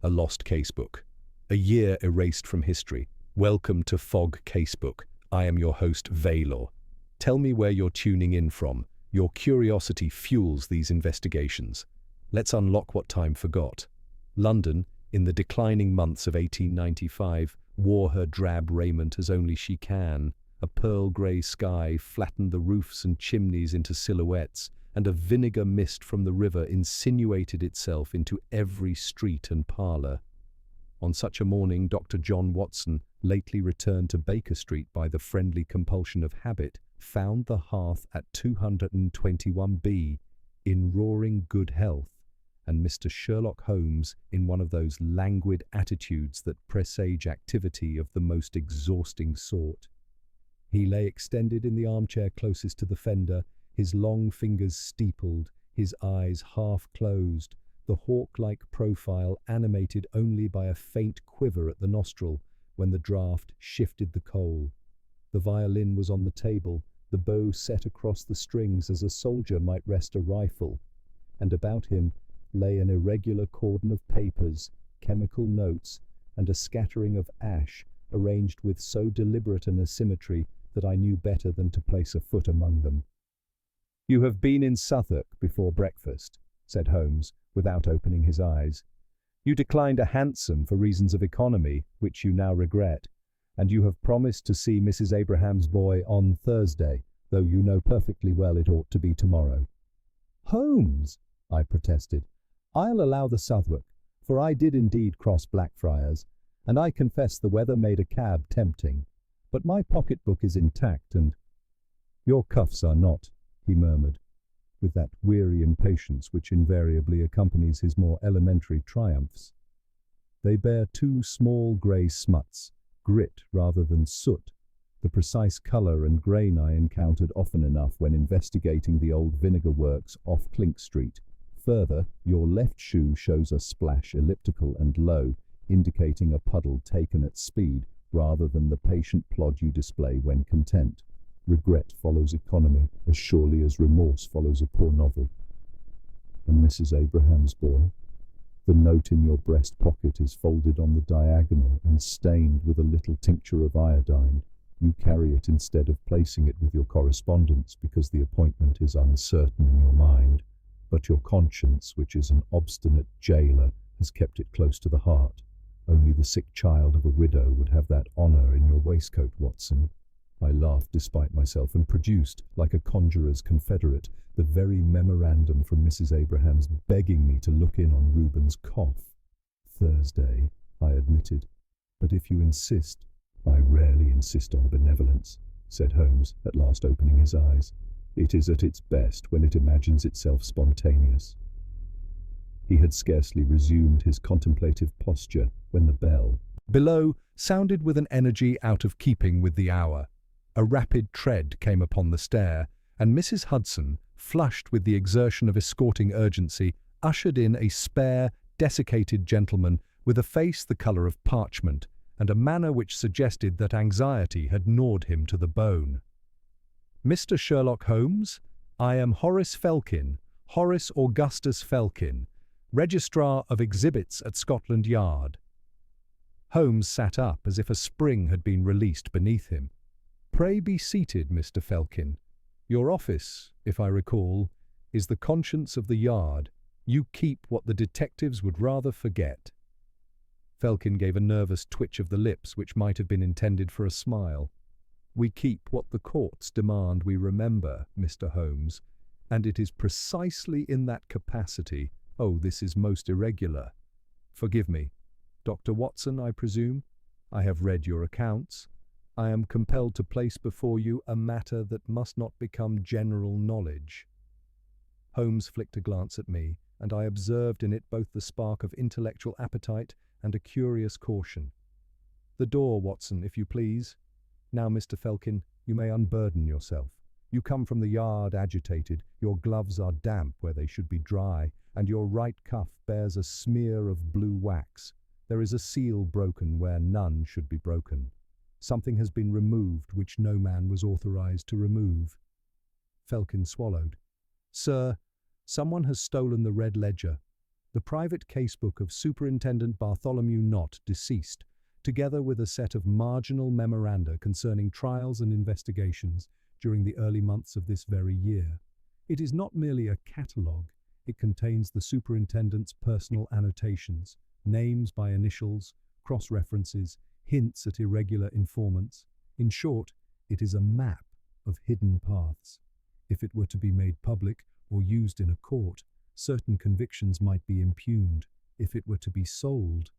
A lost casebook. A year erased from history. Welcome to Fog Casebook. I am your host, Vaylor. Tell me where you're tuning in from. Your curiosity fuels these investigations. Let's unlock what time forgot. London, in the declining months of 1895, wore her drab raiment as only she can. A pearl-grey sky flattened the roofs and chimneys into silhouettes, and a vinegar mist from the river insinuated itself into every street and parlour. On such a morning, Dr. John Watson, lately returned to Baker Street by the friendly compulsion of habit, found the hearth at 221B in roaring good health, and Mr. Sherlock Holmes in one of those languid attitudes that presage activity of the most exhausting sort. He lay extended in the armchair closest to the fender, his long fingers steepled, his eyes half closed, the hawk-like profile animated only by a faint quiver at the nostril when the draught shifted the coal. The violin was on the table, the bow set across the strings as a soldier might rest a rifle, and about him lay an irregular cordon of papers, chemical notes, and a scattering of ash arranged with so deliberate an asymmetry that I knew better than to place a foot among them. "You have been in Southwark before breakfast," said Holmes, without opening his eyes. "You declined a hansom for reasons of economy, which you now regret, and you have promised to see Mrs. Abraham's boy on Thursday, though you know perfectly well it ought to be tomorrow." "Holmes," I protested, "I'll allow the Southwark, for I did indeed cross Blackfriars, and I confess the weather made a cab tempting, but my pocket-book is intact and—" "Your cuffs are not," he murmured, with that weary impatience which invariably accompanies his more elementary triumphs. "They bear two small grey smuts, grit rather than soot, the precise colour and grain I encountered often enough when investigating the old vinegar works off Clink Street. Further, your left shoe shows a splash elliptical and low, indicating a puddle taken at speed rather than the patient plod you display when content. Regret follows economy as surely as remorse follows a poor novel. And Mrs. Abraham's boy? The note in your breast pocket is folded on the diagonal and stained with a little tincture of iodine. You carry it instead of placing it with your correspondence because the appointment is uncertain in your mind, but your conscience, which is an obstinate jailer, has kept it close to the heart. Only the sick child of a widow would have that honour in your waistcoat, Watson." I laughed despite myself and produced, like a conjurer's confederate, the very memorandum from Mrs. Abraham's begging me to look in on Reuben's cough. "Thursday," I admitted, "but if you insist—" "I rarely insist on benevolence," said Holmes, at last opening his eyes. "It is at its best when it imagines itself spontaneous." He had scarcely resumed his contemplative posture when the bell below sounded with an energy out of keeping with the hour. A rapid tread came upon the stair, and Mrs. Hudson, flushed with the exertion of escorting urgency, ushered in a spare, desiccated gentleman with a face the colour of parchment and a manner which suggested that anxiety had gnawed him to the bone. "Mr. Sherlock Holmes, I am Horace Felkin, Horace Augustus Felkin, Registrar of Exhibits at Scotland Yard." Holmes sat up as if a spring had been released beneath him. "Pray be seated, Mr. Felkin. Your office, if I recall, is the conscience of the Yard. You keep what the detectives would rather forget." Felkin gave a nervous twitch of the lips which might have been intended for a smile. "We keep what the courts demand we remember, Mr. Holmes, and it is precisely in that capacity— Oh, this is most irregular. Forgive me. Dr. Watson, I presume? I have read your accounts. I am compelled to place before you a matter that must not become general knowledge." Holmes flicked a glance at me, and I observed in it both the spark of intellectual appetite and a curious caution. "The door, Watson, if you please. Now, Mr. Felkin, you may unburden yourself. You come from the Yard agitated, your gloves are damp where they should be dry, and your right cuff bears a smear of blue wax. There is a seal broken where none should be broken. Something has been removed which no man was authorized to remove." Felkin swallowed. "Sir, someone has stolen the red ledger. the private casebook of Superintendent Bartholomew Knott, deceased, together with a set of marginal memoranda concerning trials and investigations during the early months of this very year. It is not merely a catalogue, it contains the superintendent's personal annotations, names by initials, cross-references, hints at irregular informants. In short, it is a map of hidden paths. If it were to be made public or used in a court, certain convictions might be impugned. If it were to be sold—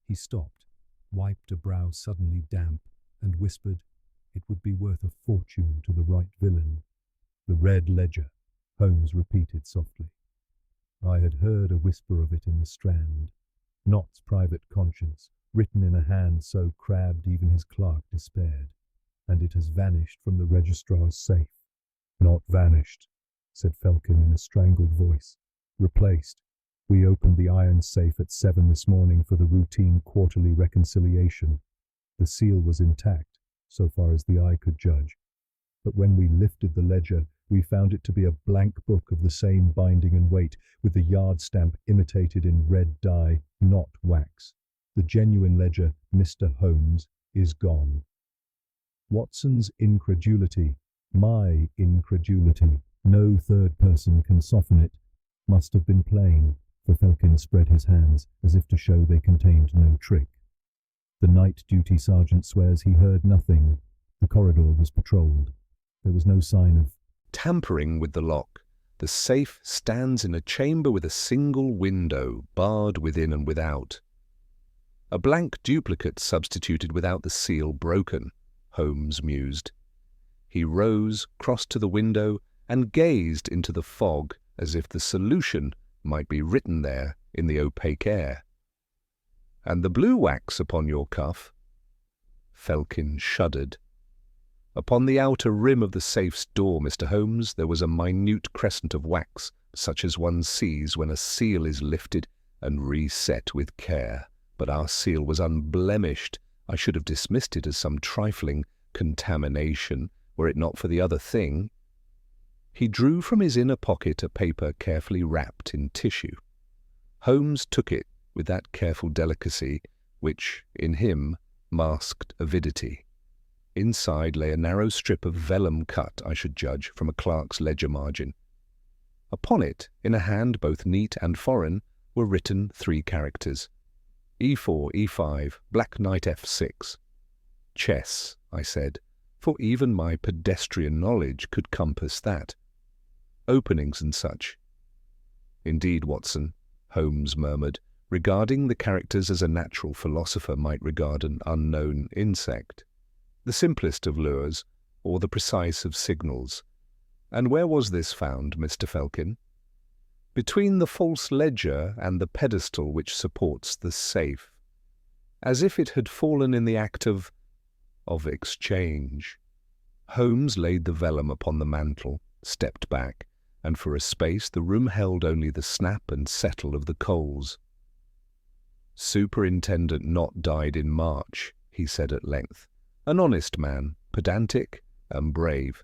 He stopped, wiped a brow suddenly damp, and whispered, "It would be worth a fortune to the right villain." "The Red Ledger," Holmes repeated softly. I had heard a whisper of it in the Strand. Knott's private conscience, written in a hand so crabbed even his clerk despaired. "And it has vanished from the registrar's safe." "Not vanished," said Felkin in a strangled voice. "Replaced. We opened the iron safe at 7 this morning for the routine quarterly reconciliation. The seal was intact, so far as the eye could judge. But when we lifted the ledger, we found it to be a blank book of the same binding and weight, with the yard stamp imitated in red dye, not wax. The genuine ledger, Mr. Holmes, is gone." Watson's incredulity, my incredulity, no third person can soften it, must have been plain, for Felkin spread his hands as if to show they contained no trick. The night duty sergeant swears he heard nothing. The corridor was patrolled. There was no sign of tampering with the lock. The safe stands in a chamber with a single window, barred within and without. A blank duplicate substituted without the seal broken, Holmes mused. He rose, crossed to the window, and gazed into the fog as if the solution might be written there in the opaque air. "And the blue wax upon your cuff?" Felkin shuddered. Upon the outer rim of the safe's door, Mr. Holmes, there was a minute crescent of wax, such as one sees when a seal is lifted and reset with care. But our seal was unblemished. I should have dismissed it as some trifling contamination, were it not for the other thing. He drew from his inner pocket a paper carefully wrapped in tissue. Holmes took it with that careful delicacy which, in him, masked avidity. Inside lay a narrow strip of vellum cut, I should judge, from a clerk's ledger margin. Upon it, in a hand both neat and foreign, were written 3 characters. E4, E5, Black Knight F6. "Chess," I said, for even my pedestrian knowledge could compass that. "Openings and such." "Indeed, Watson," Holmes murmured, regarding the characters as a natural philosopher might regard an unknown insect. "The simplest of lures, or the precise of signals. And where was this found, Mr. Felkin?" "Between the false ledger and the pedestal which supports the safe, as if it had fallen in the act of exchange." Holmes laid the vellum upon the mantel, stepped back, and for a space the room held only the snap and settle of the coals. "Superintendent Knott died in March," he said at length. "An honest man, pedantic and brave.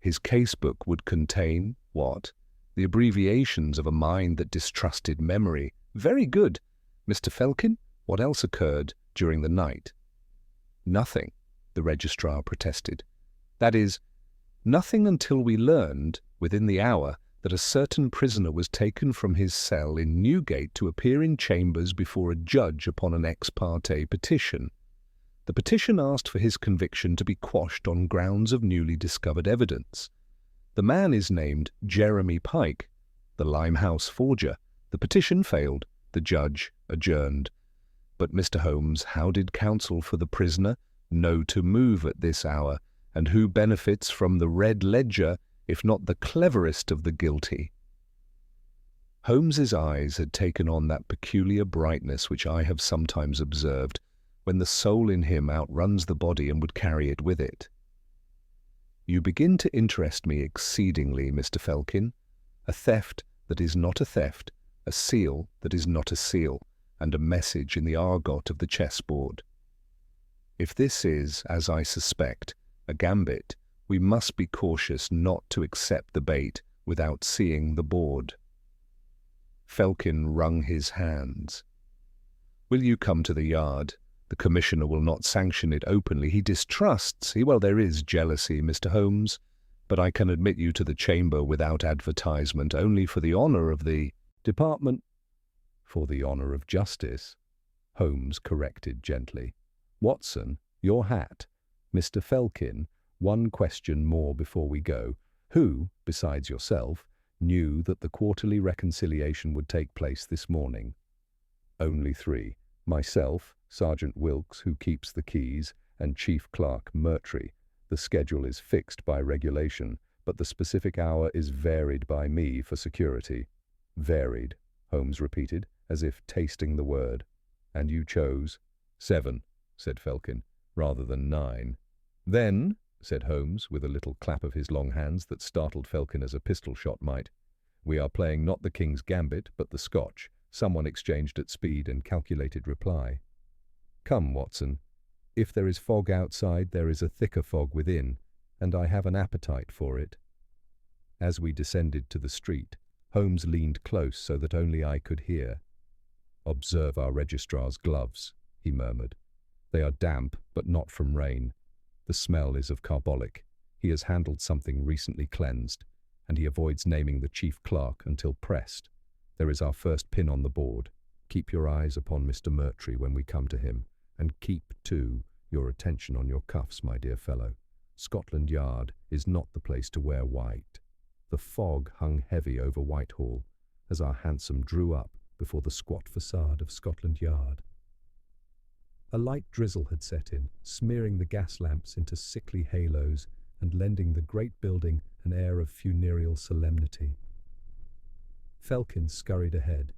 His casebook would contain, what? The abbreviations of a mind that distrusted memory. Very good. Mr. Felkin, what else occurred during the night?" "Nothing," the registrar protested. "That is, nothing until we learned, within the hour, that a certain prisoner was taken from his cell in Newgate to appear in chambers before a judge upon an ex parte petition. The petition asked for his conviction to be quashed on grounds of newly discovered evidence. The man is named Jeremy Pike, the Limehouse forger. The petition failed. The judge adjourned. But, Mr. Holmes, how did counsel for the prisoner know to move at this hour, and who benefits from the Red Ledger, if not the cleverest of the guilty?" Holmes's eyes had taken on that peculiar brightness which I have sometimes observed, when the soul in him outruns the body and would carry it with it. "You begin to interest me exceedingly, Mr. Felkin. A theft that is not a theft, a seal that is not a seal, and a message in the argot of the chessboard. If this is, as I suspect, a gambit, we must be cautious not to accept the bait without seeing the board." Felkin wrung his hands. "Will you come to the yard? The Commissioner will not sanction it openly. He distrusts. Well, there is jealousy, Mr. Holmes, but I can admit you to the chamber without advertisement, only for the honour of the department." "For the honour of justice," Holmes corrected gently. "Watson, your hat. Mr. Felkin, one question more before we go. Who, besides yourself, knew that the quarterly reconciliation would take place this morning?" "Only three. Myself, Sergeant Wilkes, who keeps the keys, and Chief Clerk Murtry. The schedule is fixed by regulation, but the specific hour is varied by me for security." "Varied," Holmes repeated, as if tasting the word. "And you chose?" "7," said Felkin, "rather than 9. "Then," said Holmes, with a little clap of his long hands that startled Felkin as a pistol shot might, "we are playing not the King's Gambit, but the Scotch." Someone exchanged at speed and calculated reply. "Come, Watson. If there is fog outside, there is a thicker fog within, and I have an appetite for it." As we descended to the street, Holmes leaned close so that only I could hear. "Observe our registrar's gloves," he murmured. "They are damp, but not from rain. The smell is of carbolic. He has handled something recently cleansed, and he avoids naming the chief clerk until pressed. There is our first pin on the board. Keep your eyes upon Mr. Murtry when we come to him, and keep, too, your attention on your cuffs, my dear fellow. Scotland Yard is not the place to wear white." The fog hung heavy over Whitehall as our hansom drew up before the squat facade of Scotland Yard. A light drizzle had set in, smearing the gas lamps into sickly halos and lending the great building an air of funereal solemnity. Felkin scurried ahead,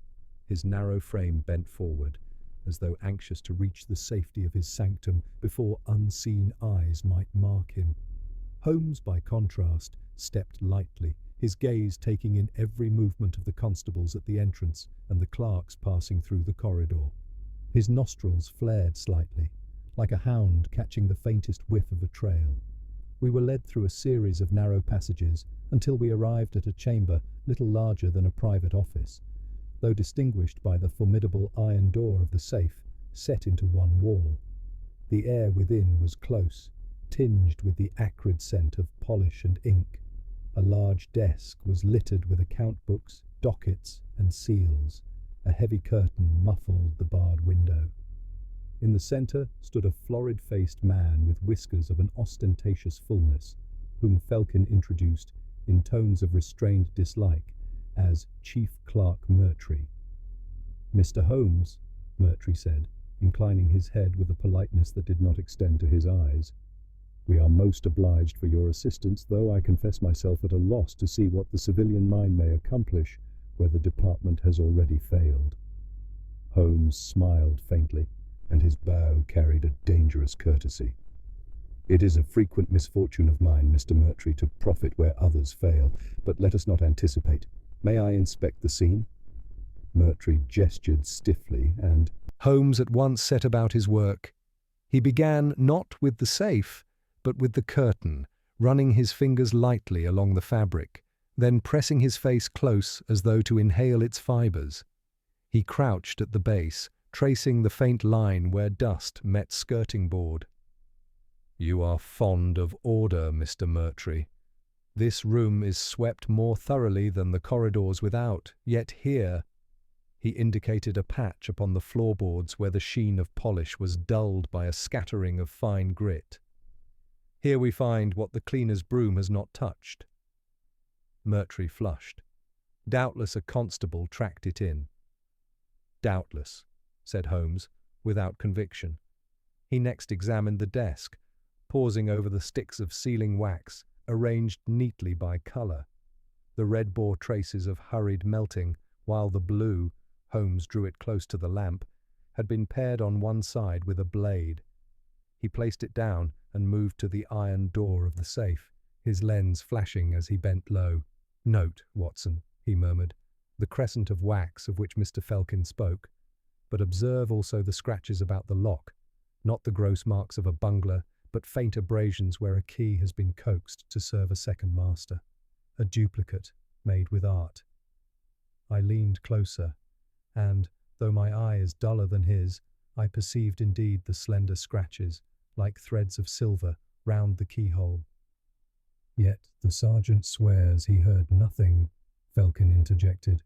his narrow frame bent forward, as though anxious to reach the safety of his sanctum before unseen eyes might mark him. Holmes, by contrast, stepped lightly, his gaze taking in every movement of the constables at the entrance and the clerks passing through the corridor. His nostrils flared slightly, like a hound catching the faintest whiff of a trail. We were led through a series of narrow passages until we arrived at a chamber little larger than a private office, though distinguished by the formidable iron door of the safe set into one wall. The air within was close, tinged with the acrid scent of polish and ink. A large desk was littered with account books, dockets, and seals. A heavy curtain muffled the barred window. In the centre stood a florid-faced man with whiskers of an ostentatious fullness, whom Felkin introduced, in tones of restrained dislike, as Chief Clerk Murtry. "Mr. Holmes," Murtry said, inclining his head with a politeness that did not extend to his eyes. "We are most obliged for your assistance, though I confess myself at a loss to see what the civilian mind may accomplish where the department has already failed." Holmes smiled faintly, and his bow carried a dangerous courtesy. "It is a frequent misfortune of mine, Mr. Murtry, to profit where others fail, but let us not anticipate. May I inspect the scene?" Murtry gestured stiffly, and Holmes at once set about his work. He began not with the safe, but with the curtain, running his fingers lightly along the fabric, then pressing his face close as though to inhale its fibres. He crouched at the base, tracing the faint line where dust met skirting board. "You are fond of order, Mr. Murtry. This room is swept more thoroughly than the corridors without, yet here—" He indicated a patch upon the floorboards where the sheen of polish was dulled by a scattering of fine grit. "Here we find what the cleaner's broom has not touched." Murtry flushed. Doubtless a constable tracked it in. "Doubtless," said Holmes, without conviction. He next examined the desk, pausing over the sticks of sealing wax, arranged neatly by colour. The red bore traces of hurried melting, while the blue, Holmes drew it close to the lamp, had been pared on one side with a blade. He placed it down and moved to the iron door of the safe, his lens flashing as he bent low. "Note, Watson," he murmured, "the crescent of wax of which Mr. Felkin spoke, but observe also the scratches about the lock, not the gross marks of a bungler, but faint abrasions where a key has been coaxed to serve a second master, a duplicate made with art." I leaned closer, and, though my eye is duller than his, I perceived indeed the slender scratches, like threads of silver, round the keyhole. Yet the sergeant swears he heard nothing, Felkin interjected.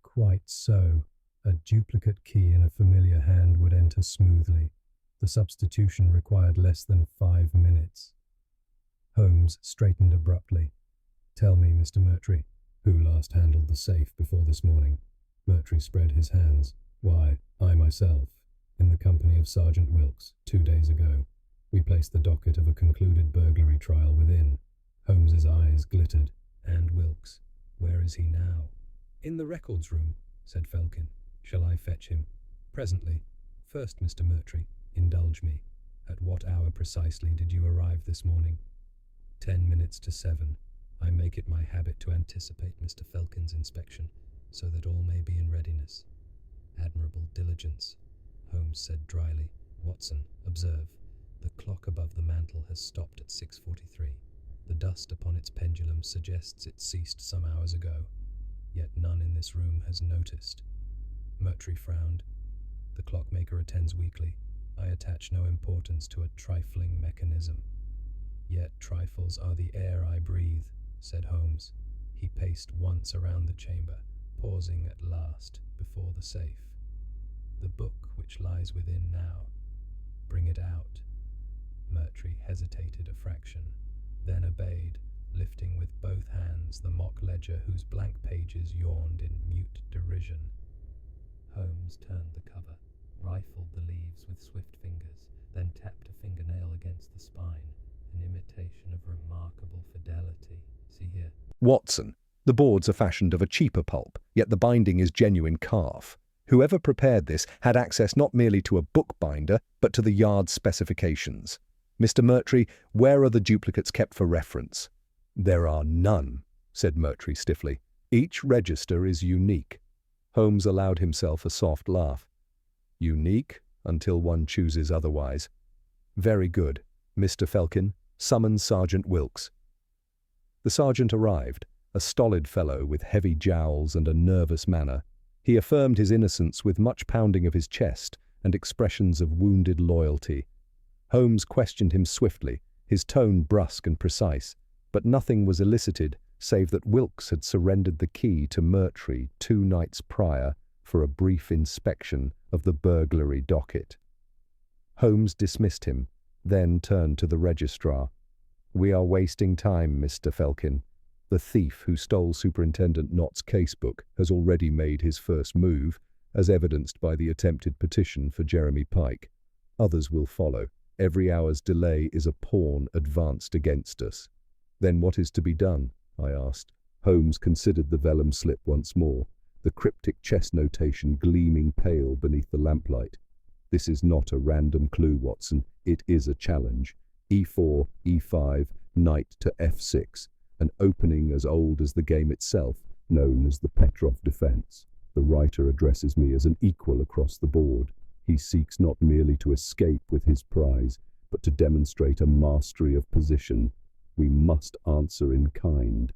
Quite so. A duplicate key in a familiar hand would enter smoothly. The substitution required less than 5 minutes. Holmes straightened abruptly. Tell me, Mr. Murtry, who last handled the safe before this morning? Murtry spread his hands. Why, I myself, in the company of Sergeant Wilkes, 2 days ago. We placed the docket of a concluded burglary trial within. Holmes's eyes glittered. And Wilkes, where is he now? In the records room, said Felkin. Shall I fetch him? Presently. First, Mr. Murtry, indulge me. At what hour precisely did you arrive this morning? 10 minutes to 7. I make it my habit to anticipate Mr. Felkin's inspection, so that all may be in readiness. Admirable diligence, Holmes said dryly. Watson, observe. The clock above the mantel has stopped at 6:43. The dust upon its pendulum suggests it ceased some hours ago, yet none in this room has noticed. Murtry frowned. The clockmaker attends weekly. I attach no importance to a trifling mechanism. Yet trifles are the air I breathe, said Holmes. He paced once around the chamber, pausing at last before the safe. The book which lies within now. Bring it out. Murtry hesitated a fraction, then obeyed, lifting with both hands the mock ledger whose blank pages yawned in mute derision. Holmes turned the cover, rifled the leaves with swift fingers, then tapped a fingernail against the spine, an imitation of remarkable fidelity. See here. Watson, the boards are fashioned of a cheaper pulp, yet the binding is genuine calf. Whoever prepared this had access not merely to a bookbinder, but to the yard specifications. Mr. Murtry, where are the duplicates kept for reference? There are none, said Murtry stiffly. Each register is unique. Holmes allowed himself a soft laugh. Unique until one chooses otherwise. Very good. Mr. Felkin, summon Sergeant Wilkes. The sergeant arrived, a stolid fellow with heavy jowls and a nervous manner. He affirmed his innocence with much pounding of his chest and expressions of wounded loyalty. Holmes questioned him swiftly, his tone brusque and precise, but nothing was elicited save that Wilkes had surrendered the key to Murtry 2 nights prior for a brief inspection of the burglary docket. Holmes dismissed him, then turned to the registrar. We are wasting time, Mr. Felkin. The thief who stole Superintendent Nott's casebook has already made his first move, as evidenced by the attempted petition for Jeremy Pike. Others will follow. Every hour's delay is a pawn advanced against us. Then what is to be done? I asked. Holmes considered the vellum slip once more, the cryptic chess notation gleaming pale beneath the lamplight. This is not a random clue, Watson. It is a challenge. E4, E5, knight to F6, an opening as old as the game itself, known as the Petrov defense. The writer addresses me as an equal across the board. He seeks not merely to escape with his prize, but to demonstrate a mastery of position. We must answer in kind.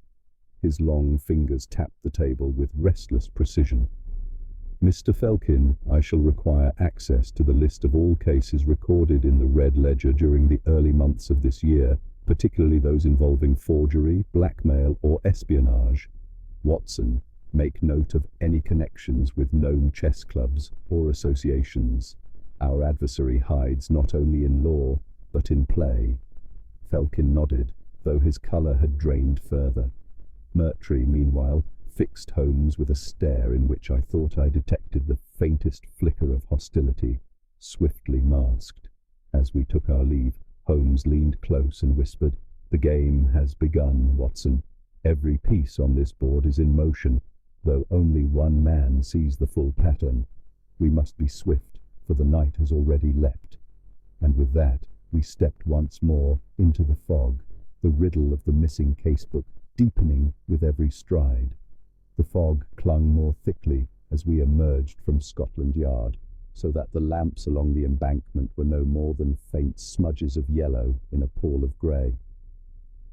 His long fingers tapped the table with restless precision. Mr. Felkin, I shall require access to the list of all cases recorded in the Red Ledger during the early months of this year, particularly those involving forgery, blackmail, or espionage. Watson, make note of any connections with known chess clubs or associations. Our adversary hides not only in law, but in play. Felkin nodded, though his colour had drained further. Murtry, meanwhile, fixed Holmes with a stare in which I thought I detected the faintest flicker of hostility, swiftly masked. As we took our leave, Holmes leaned close and whispered, "The game has begun, Watson. Every piece on this board is in motion, though only one man sees the full pattern. We must be swift, for the night has already leapt." And with that, we stepped once more into the fog, the riddle of the missing casebook deepening with every stride. The fog clung more thickly as we emerged from Scotland Yard, so that the lamps along the embankment were no more than faint smudges of yellow in a pall of grey.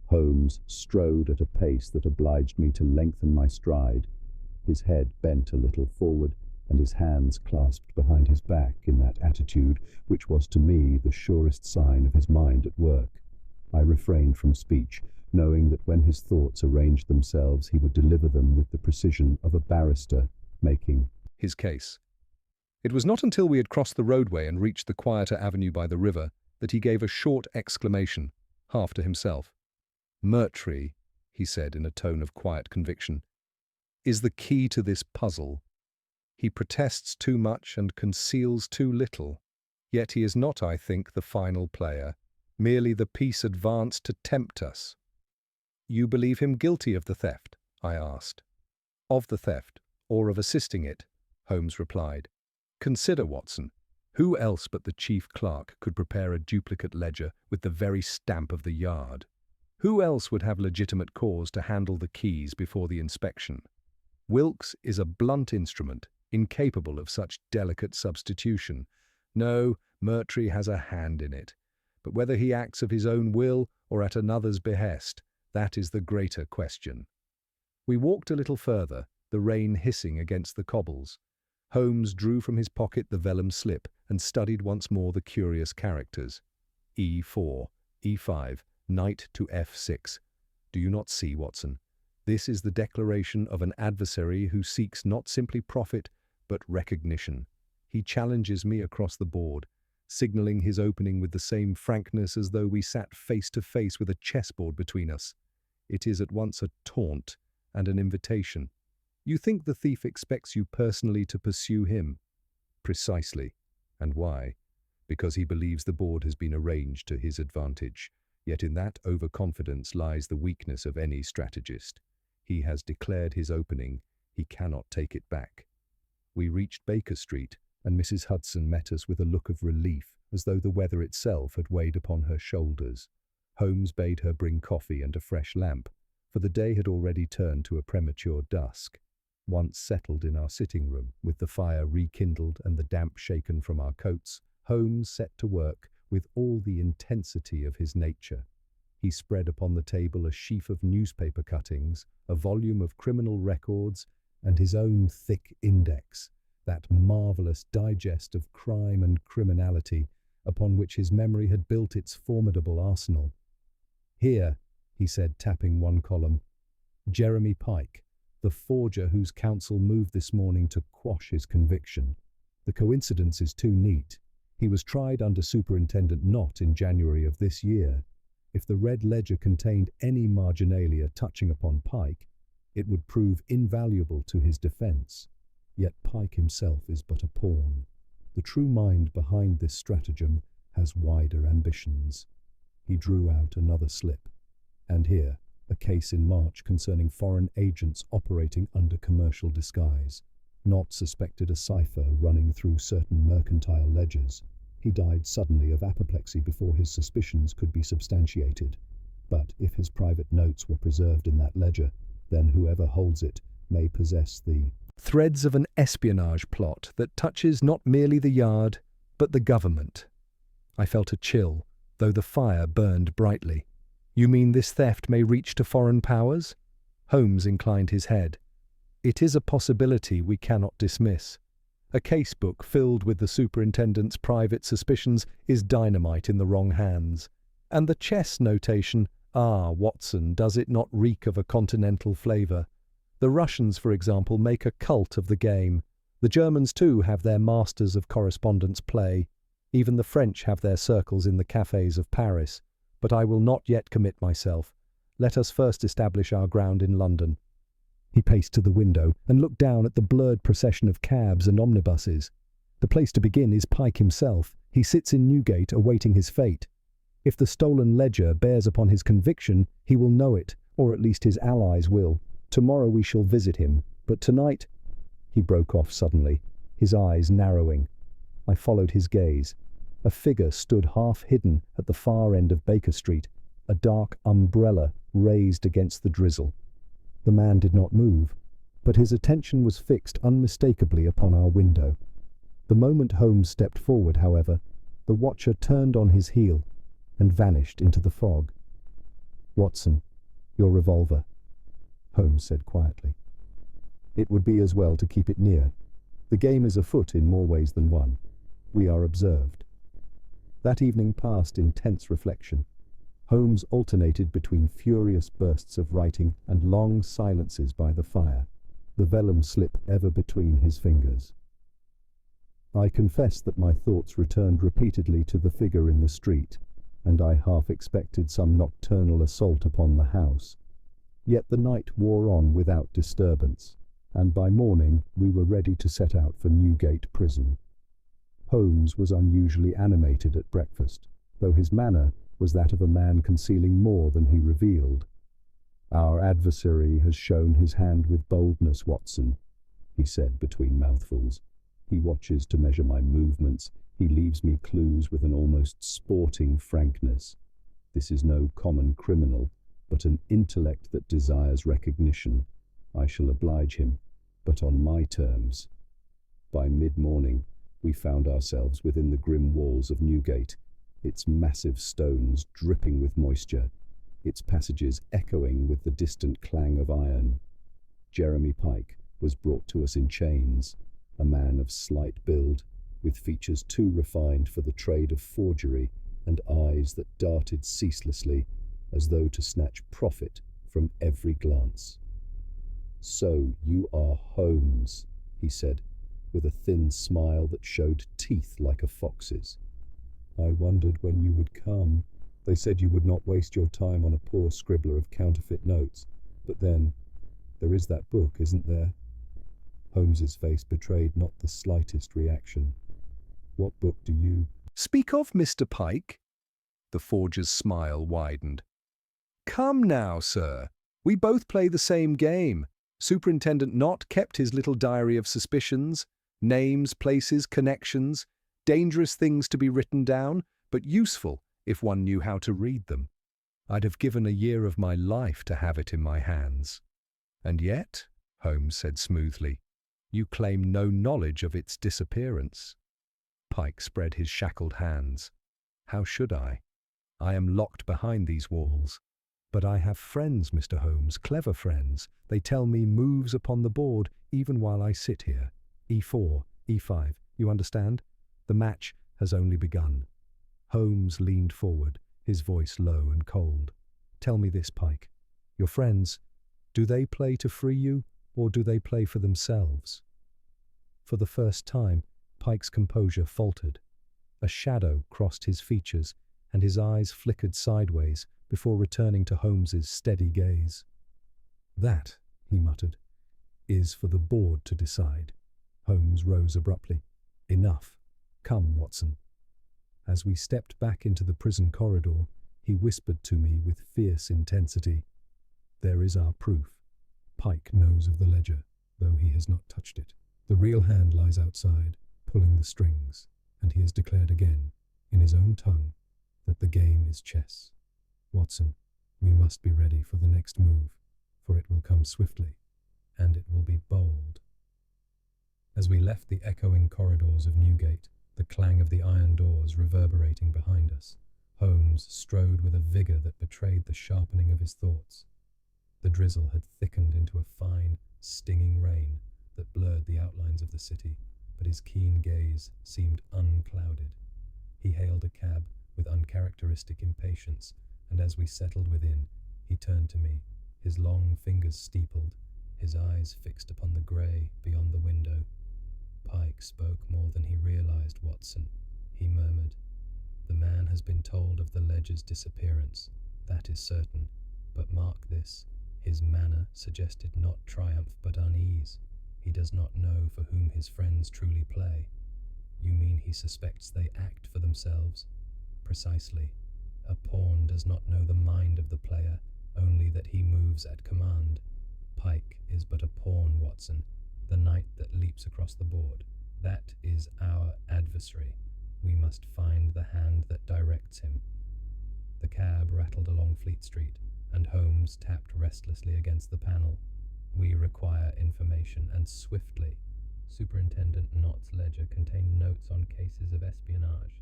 Holmes strode at a pace that obliged me to lengthen my stride. his head bent a little forward and his hands clasped behind his back in that attitude which was to me the surest sign of his mind at work. I refrained from speech, knowing that when his thoughts arranged themselves he would deliver them with the precision of a barrister making his case. It was not until we had crossed the roadway and reached the quieter avenue by the river that he gave a short exclamation, half to himself. "Murtry," he said in a tone of quiet conviction, "is the key to this puzzle. He protests too much and conceals too little. Yet he is not, I think, the final player, merely the piece advanced to tempt us." "You believe him guilty of the theft?" I asked. "Of the theft, or of assisting it," Holmes replied. "Consider, Watson, who else but the chief clerk could prepare a duplicate ledger with the very stamp of the Yard? Who else would have legitimate cause to handle the keys before the inspection? Wilkes is a blunt instrument, incapable of such delicate substitution. No, Murtry has a hand in it. But whether he acts of his own will or at another's behest, that is the greater question." We walked a little further, the rain hissing against the cobbles. Holmes drew from his pocket the vellum slip and studied once more the curious characters. E4, E5, knight to F6. "Do you not see, Watson? This is the declaration of an adversary who seeks not simply profit, but recognition. He challenges me across the board, signaling his opening with the same frankness as though we sat face to face with a chessboard between us. It is at once a taunt and an invitation. You think the thief expects you personally to pursue him?" "Precisely. And why? Because he believes the board has been arranged to his advantage. Yet in that overconfidence lies the weakness of any strategist. He has declared his opening. He cannot take it back." We reached Baker Street, and Mrs. Hudson met us with a look of relief, as though the weather itself had weighed upon her shoulders. Holmes bade her bring coffee and a fresh lamp, for the day had already turned to a premature dusk. Once settled in our sitting room, with the fire rekindled and the damp shaken from our coats, Holmes set to work with all the intensity of his nature. He spread upon the table a sheaf of newspaper cuttings, a volume of criminal records, and his own thick index, that marvellous digest of crime and criminality upon which his memory had built its formidable arsenal. "Here," he said, tapping one column, "Jeremy Pike, the forger whose counsel moved this morning to quash his conviction. The coincidence is too neat. He was tried under Superintendent Knott in January of this year. If the red ledger contained any marginalia touching upon Pike, it would prove invaluable to his defence. Yet Pike himself is but a pawn. The true mind behind this stratagem has wider ambitions." He drew out another slip. "And here, a case in March concerning foreign agents operating under commercial disguise. Knott suspected a cipher running through certain mercantile ledgers. He died suddenly of apoplexy before his suspicions could be substantiated. But if his private notes were preserved in that ledger, then whoever holds it may possess the threads of an espionage plot that touches not merely the Yard, but the government." I felt a chill, though the fire burned brightly. "You mean this theft may reach to foreign powers?" Holmes inclined his head. "It is a possibility we cannot dismiss. A casebook filled with the superintendent's private suspicions is dynamite in the wrong hands. And the chess notation, Watson, does it not reek of a continental flavour? The Russians, for example, make a cult of the game. The Germans, too, have their masters of correspondence play. Even the French have their circles in the cafes of Paris. But I will not yet commit myself. Let us first establish our ground in London." He paced to the window and looked down at the blurred procession of cabs and omnibuses. "The place to begin is Pike himself. He sits in Newgate awaiting his fate. If the stolen ledger bears upon his conviction, he will know it, or at least his allies will. Tomorrow we shall visit him, but tonight—" He broke off suddenly, his eyes narrowing. I followed his gaze. A figure stood half-hidden at the far end of Baker Street, a dark umbrella raised against the drizzle. The man did not move, but his attention was fixed unmistakably upon our window. The moment Holmes stepped forward, however, the watcher turned on his heel and vanished into the fog. "Watson, your revolver," Holmes said quietly. It would be as well to keep it near. The game is afoot in more ways than one. We are observed. That evening passed in tense reflection. Holmes alternated between furious bursts of writing and long silences by the fire, the vellum slip ever between his fingers. I confess that my thoughts returned repeatedly to the figure in the street, and I half expected some nocturnal assault upon the house. Yet the night wore on without disturbance, and by morning we were ready to set out for Newgate Prison. Holmes was unusually animated at breakfast, though his manner was that of a man concealing more than he revealed. "Our adversary has shown his hand with boldness, Watson," he said between mouthfuls. "He watches to measure my movements. He leaves me clues with an almost sporting frankness. This is no common criminal, but an intellect that desires recognition. I shall oblige him, but on my terms." By mid-morning, we found ourselves within the grim walls of Newgate, its massive stones dripping with moisture, its passages echoing with the distant clang of iron. Jeremy Pike was brought to us in chains, a man of slight build, with features too refined for the trade of forgery and eyes that darted ceaselessly, as though to snatch profit from every glance. "So you are Holmes," he said, with a thin smile that showed teeth like a fox's. "I wondered when you would come. They said you would not waste your time on a poor scribbler of counterfeit notes. But then, there is that book, isn't there?" Holmes's face betrayed not the slightest reaction. "What book do you—" "Speak of, Mr. Pike?" The forger's smile widened. "Come now, sir. We both play the same game. Superintendent Knott kept his little diary of suspicions, names, places, connections, dangerous things to be written down, but useful if one knew how to read them. I'd have given a year of my life to have it in my hands." "And yet," Holmes said smoothly, "you claim no knowledge of its disappearance." Pike spread his shackled hands. "How should I? I am locked behind these walls. But I have friends, Mr. Holmes, clever friends. They tell me moves upon the board even while I sit here. E4, E5, you understand? The match has only begun." Holmes leaned forward, his voice low and cold. "Tell me this, Pike. Your friends, do they play to free you, or do they play for themselves?" For the first time, Pike's composure faltered. A shadow crossed his features, and his eyes flickered sideways before returning to Holmes's steady gaze. "That," he muttered, "is for the board to decide." Holmes rose abruptly. "Enough. Come, Watson." As we stepped back into the prison corridor, he whispered to me with fierce intensity, "There is our proof. Pike knows of the ledger, though he has not touched it. The real hand lies outside, pulling the strings, and he has declared again, in his own tongue, that the game is chess. Watson, we must be ready for the next move, for it will come swiftly, and it will be bold." As we left the echoing corridors of Newgate, the clang of the iron doors reverberating behind us, Holmes strode with a vigour that betrayed the sharpening of his thoughts. The drizzle had thickened into a fine, stinging rain that blurred the outlines of the city, but his keen gaze seemed unclouded. He hailed a cab with uncharacteristic impatience, and as we settled within, he turned to me, his long fingers steepled, his eyes fixed upon the grey beyond the window. "Pike spoke more than he realized, Watson," he murmured. "The man has been told of the ledger's disappearance, that is certain, but mark this, his manner suggested not triumph but unease. He does not know for whom his friends truly play." "You mean he suspects they act for themselves?" "Precisely. A pawn does not know the mind of the player, only that he moves at command. Pike is but a pawn, Watson, the knight that leaps across the board. That is our adversary. We must find the hand that directs him." The cab rattled along Fleet Street, and Holmes tapped restlessly against the panel. "We require information, and swiftly." Superintendent Knott's ledger contained notes on cases of espionage.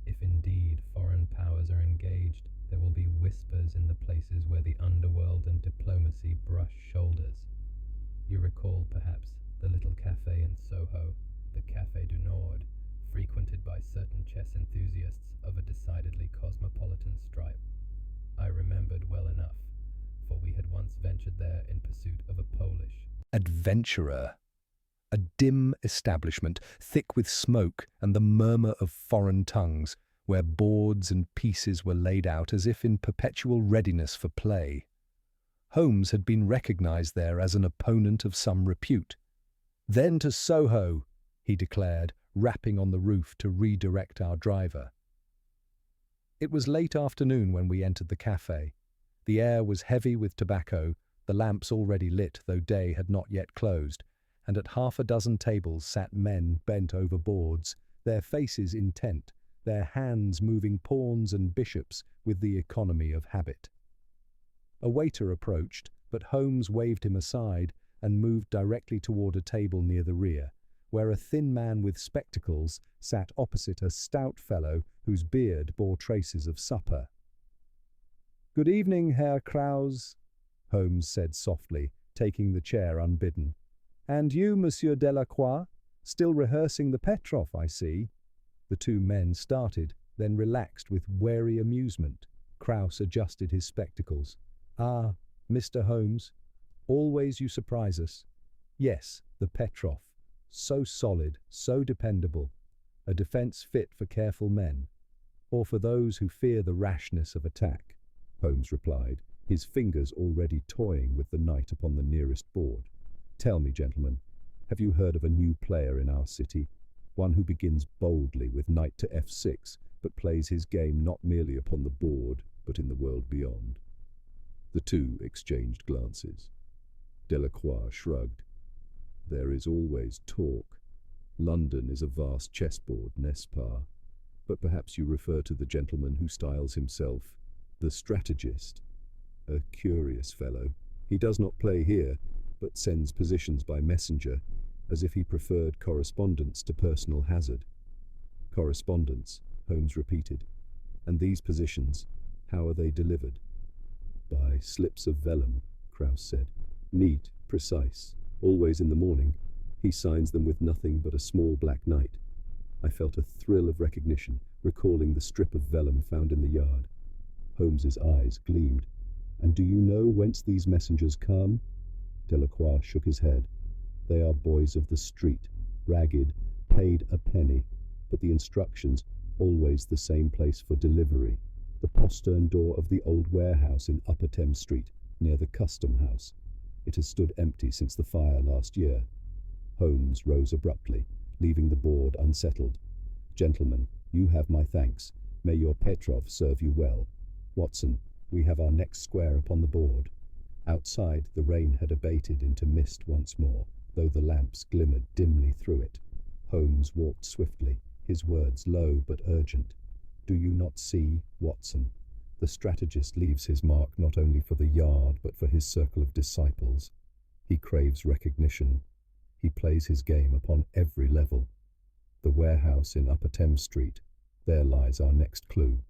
If indeed foreign powers are engaged, there will be whispers in the places where the underworld and diplomacy brush shoulders. You recall, perhaps, the little cafe in Soho, the Café du Nord, frequented by certain chess enthusiasts of a decidedly cosmopolitan stripe. I remembered well enough, for we had once ventured there in pursuit of a Polish adventurer. A dim establishment, thick with smoke and the murmur of foreign tongues, where boards and pieces were laid out as if in perpetual readiness for play. Holmes had been recognized there as an opponent of some repute. "Then to Soho," he declared, rapping on the roof to redirect our driver. It was late afternoon when we entered the cafe. The air was heavy with tobacco, the lamps already lit though day had not yet closed, and at half a dozen tables sat men bent over boards, their faces intent, their hands moving pawns and bishops with the economy of habit. A waiter approached, but Holmes waved him aside and moved directly toward a table near the rear, where a thin man with spectacles sat opposite a stout fellow whose beard bore traces of supper. "Good evening, Herr Krause," Holmes said softly, taking the chair unbidden. "And you, Monsieur Delacroix? Still rehearsing the Petrov, I see." The two men started, then relaxed with wary amusement. Krause adjusted his spectacles. "Ah, Mr. Holmes, always you surprise us. Yes, the Petrov. So solid, so dependable. A defense fit for careful men, or for those who fear the rashness of attack," Holmes replied, his fingers already toying with the knight upon the nearest board. "Tell me, gentlemen, have you heard of a new player in our city? One who begins boldly with knight to f6, but plays his game not merely upon the board, but in the world beyond." The two exchanged glances. Delacroix shrugged. "There is always talk. London is a vast chessboard, n'est-ce pas? But perhaps you refer to the gentleman who styles himself the strategist. A curious fellow. He does not play here, but sends positions by messenger, as if he preferred correspondence to personal hazard." "Correspondence," Holmes repeated. "And these positions, how are they delivered?" "By slips of vellum," Krause said. "Neat, precise, always in the morning. He signs them with nothing but a small black knight." I felt a thrill of recognition, recalling the strip of vellum found in the yard. Holmes's eyes gleamed. "And do you know whence these messengers come?" Delacroix shook his head. "They are boys of the street, ragged, paid a penny, but the instructions always the same place for delivery. The postern door of the old warehouse in Upper Thames Street, near the Custom House. It has stood empty since the fire last year." Holmes rose abruptly, leaving the board unsettled. "Gentlemen, you have my thanks. May your Petrov serve you well. Watson, we have our next square upon the board." Outside, the rain had abated into mist once more, though the lamps glimmered dimly through it. Holmes walked swiftly, his words low but urgent. "Do you not see, Watson? The strategist leaves his mark not only for the yard but for his circle of disciples. He craves recognition. He plays his game upon every level. The warehouse in Upper Thames Street, there lies our next clue."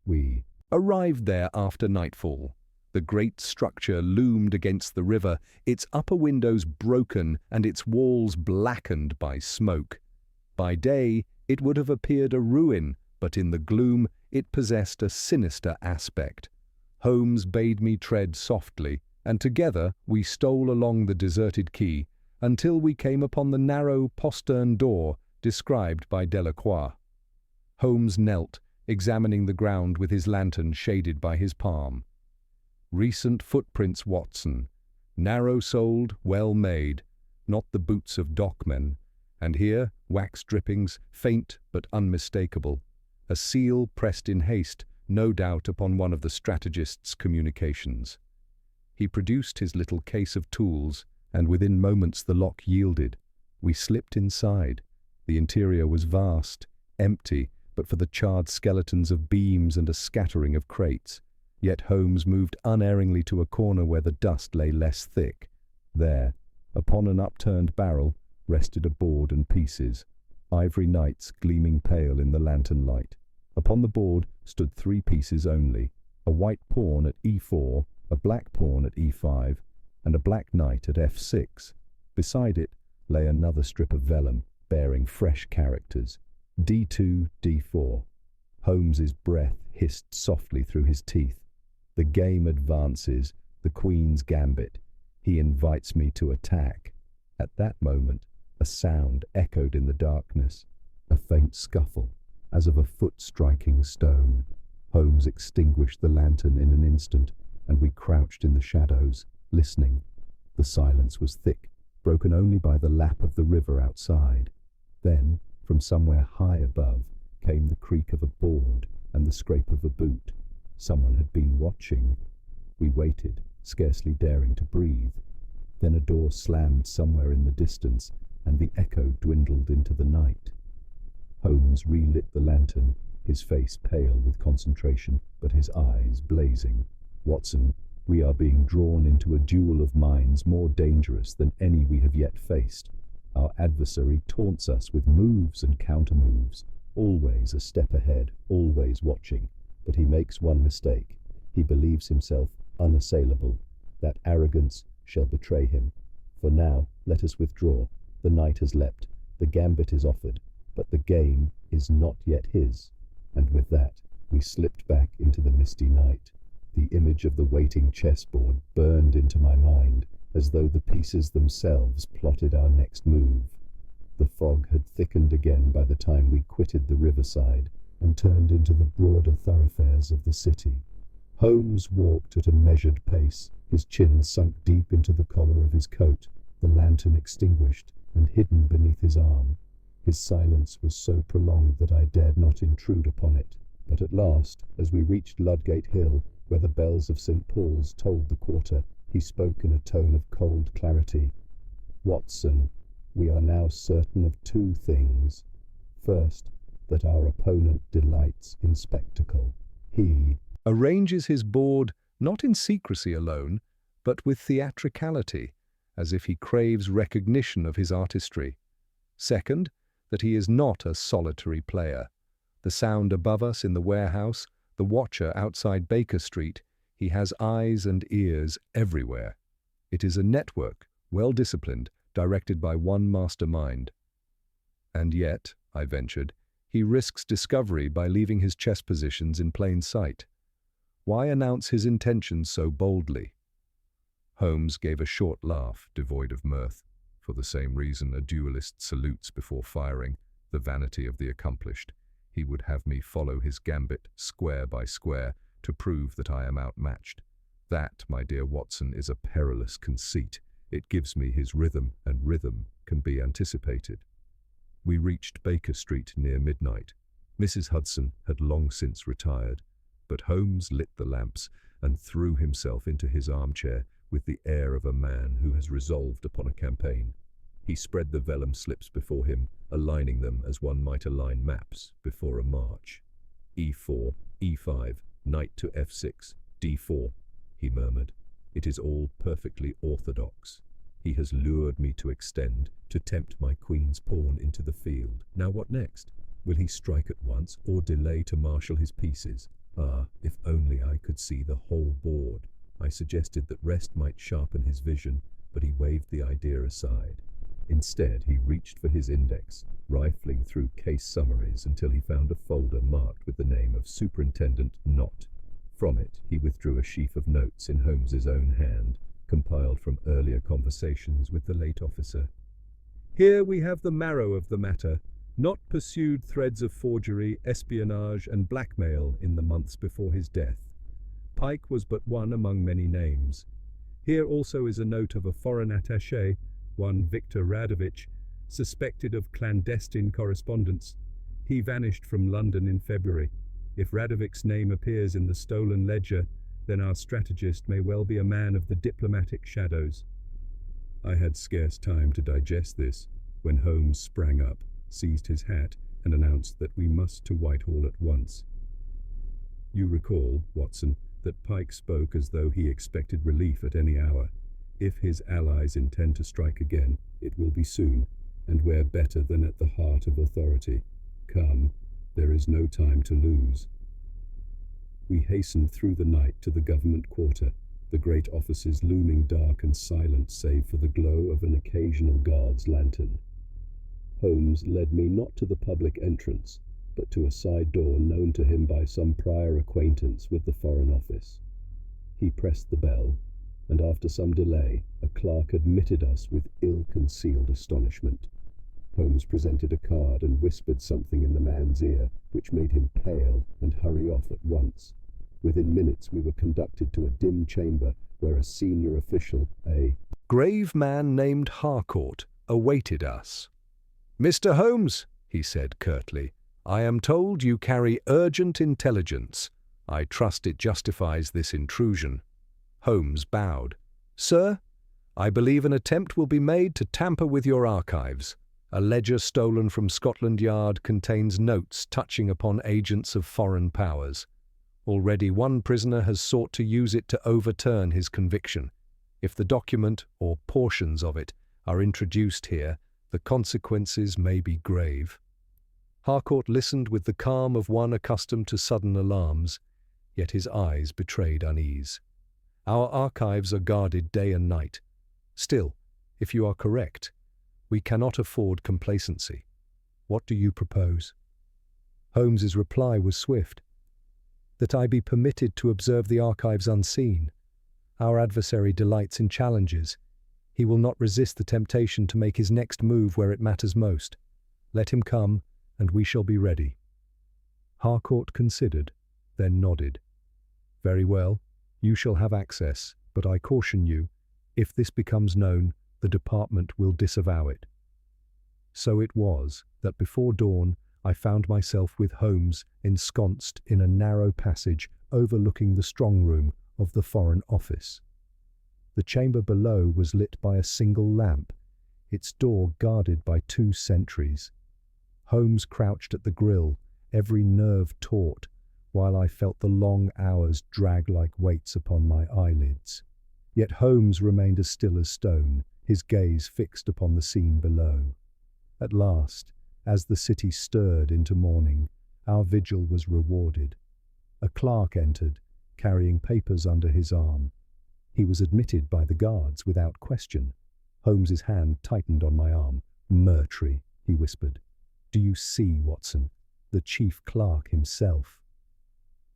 We arrived there after nightfall. The great structure loomed against the river, its upper windows broken and its walls blackened by smoke. By day, it would have appeared a ruin, but in the gloom it possessed a sinister aspect. Holmes bade me tread softly, and together we stole along the deserted quay until we came upon the narrow postern door described by Delacroix. Holmes knelt, examining the ground with his lantern shaded by his palm. "Recent footprints, Watson. Narrow-soled, well-made, not the boots of dockmen. And here, wax drippings, faint but unmistakable. A seal pressed in haste, no doubt upon one of the strategist's communications." He produced his little case of tools, and within moments the lock yielded. We slipped inside. The interior was vast, empty, but for the charred skeletons of beams and a scattering of crates. Yet Holmes moved unerringly to a corner where the dust lay less thick. There, upon an upturned barrel, rested a board and pieces, ivory knights gleaming pale in the lantern light. Upon the board stood 3 pieces only, a white pawn at e4, a black pawn at e5, and a black knight at F6. Beside it lay another strip of vellum bearing fresh characters, D2, D4. Holmes's breath hissed softly through his teeth. The game advances, the Queen's gambit. He invites me to attack. At that moment, a sound echoed in the darkness, a faint scuffle, as of a foot striking stone. Holmes extinguished the lantern in an instant, and we crouched in the shadows, listening. The silence was thick, broken only by the lap of the river outside. Then, from somewhere high above, came the creak of a board and the scrape of a boot. Someone had been watching. We waited, scarcely daring to breathe. Then a door slammed somewhere in the distance, and the echo dwindled into the night. Holmes relit the lantern, his face pale with concentration, but his eyes blazing. "Watson, we are being drawn into a duel of minds more dangerous than any we have yet faced. Our adversary taunts us with moves and countermoves, always a step ahead, always watching. But he makes one mistake. He believes himself unassailable. That arrogance shall betray him. For now, let us withdraw. The knight has leapt, the gambit is offered, but the game is not yet his." And with that, we slipped back into the misty night. The image of the waiting chessboard burned into my mind, as though the pieces themselves plotted our next move. The fog had thickened again by the time we quitted the riverside and turned into the broader thoroughfares of the city. Holmes walked at a measured pace, his chin sunk deep into the collar of his coat, the lantern extinguished and hidden beneath his arm. His silence was so prolonged that I dared not intrude upon it. But at last, as we reached Ludgate Hill, where the bells of St. Paul's tolled the quarter, he spoke in a tone of cold clarity. "Watson, we are now certain of two things. First, that our opponent delights in spectacle. He arranges his board not in secrecy alone, but with theatricality, as if he craves recognition of his artistry. Second, that he is not a solitary player. The sound above us in the warehouse, the watcher outside Baker Street, he has eyes and ears everywhere. It is a network, well disciplined, directed by one mastermind. And yet, I ventured, he risks discovery by leaving his chess positions in plain sight. Why announce his intentions so boldly?" Holmes gave a short laugh, devoid of mirth. For the same reason a duelist salutes before firing, the vanity of the accomplished. He would have me follow his gambit square by square to prove that I am outmatched. That, my dear Watson, is a perilous conceit. It gives me his rhythm, and rhythm can be anticipated. We reached Baker Street near midnight. Mrs. Hudson had long since retired, but Holmes lit the lamps and threw himself into his armchair with the air of a man who has resolved upon a campaign. He spread the vellum slips before him, aligning them as one might align maps before a march. "E4, E5, knight to F6, D4, he murmured. "It is all perfectly orthodox. He has lured me to extend, to tempt my queen's pawn into the field. Now what next? Will he strike at once, or delay to marshal his pieces? Ah, if only I could see the whole board. I suggested that rest might sharpen his vision, but he waved the idea aside. Instead, he reached for his index, rifling through case summaries until he found a folder marked with the name of Superintendent Knott. From it, he withdrew a sheaf of notes in Holmes's own hand, compiled from earlier conversations with the late officer. "Here we have the marrow of the matter. Knott pursued threads of forgery, espionage, and blackmail in the months before his death. Pike was but one among many names. Here also is a note of a foreign attaché, one Victor Radovich, suspected of clandestine correspondence. He vanished from London in February. If Radovich's name appears in the stolen ledger, then our strategist may well be a man of the diplomatic shadows." I had scarce time to digest this when Holmes sprang up, seized his hat, and announced that we must to Whitehall at once. "You recall, Watson, that Pike spoke as though he expected relief at any hour. If his allies intend to strike again, it will be soon, and where better than at the heart of authority. Come, there is no time to lose." We hastened through the night to the government quarter, the great offices looming dark and silent save for the glow of an occasional guard's lantern. Holmes led me not to the public entrance, but to a side door known to him by some prior acquaintance with the Foreign Office. He pressed the bell, and after some delay, a clerk admitted us with ill-concealed astonishment. Holmes presented a card and whispered something in the man's ear, which made him pale and hurry off at once. Within minutes we were conducted to a dim chamber where a senior official, a grave man named Harcourt, awaited us. "Mr. Holmes," he said curtly, "I am told you carry urgent intelligence. I trust it justifies this intrusion." Holmes bowed. "Sir, I believe an attempt will be made to tamper with your archives. A ledger stolen from Scotland Yard contains notes touching upon agents of foreign powers. Already one prisoner has sought to use it to overturn his conviction. If the document, or portions of it, are introduced here, the consequences may be grave." Harcourt listened with the calm of one accustomed to sudden alarms, yet his eyes betrayed unease. "Our archives are guarded day and night. Still, if you are correct, we cannot afford complacency. What do you propose?" Holmes's reply was swift. "That I be permitted to observe the archives unseen. Our adversary delights in challenges. He will not resist the temptation to make his next move where it matters most. Let him come, and we shall be ready." Harcourt considered, then nodded. "Very well, you shall have access, but I caution you, if this becomes known, the department will disavow it." So it was that before dawn I found myself with Holmes ensconced in a narrow passage overlooking the strong room of the Foreign Office. The chamber below was lit by a single lamp, its door guarded by 2 sentries. Holmes crouched at the grille, every nerve taut, while I felt the long hours drag like weights upon my eyelids. Yet Holmes remained as still as stone, his gaze fixed upon the scene below. At last, as the city stirred into morning, our vigil was rewarded. A clerk entered, carrying papers under his arm. He was admitted by the guards without question. Holmes's hand tightened on my arm. "Murtry," he whispered. "Do you see, Watson? The chief clerk himself."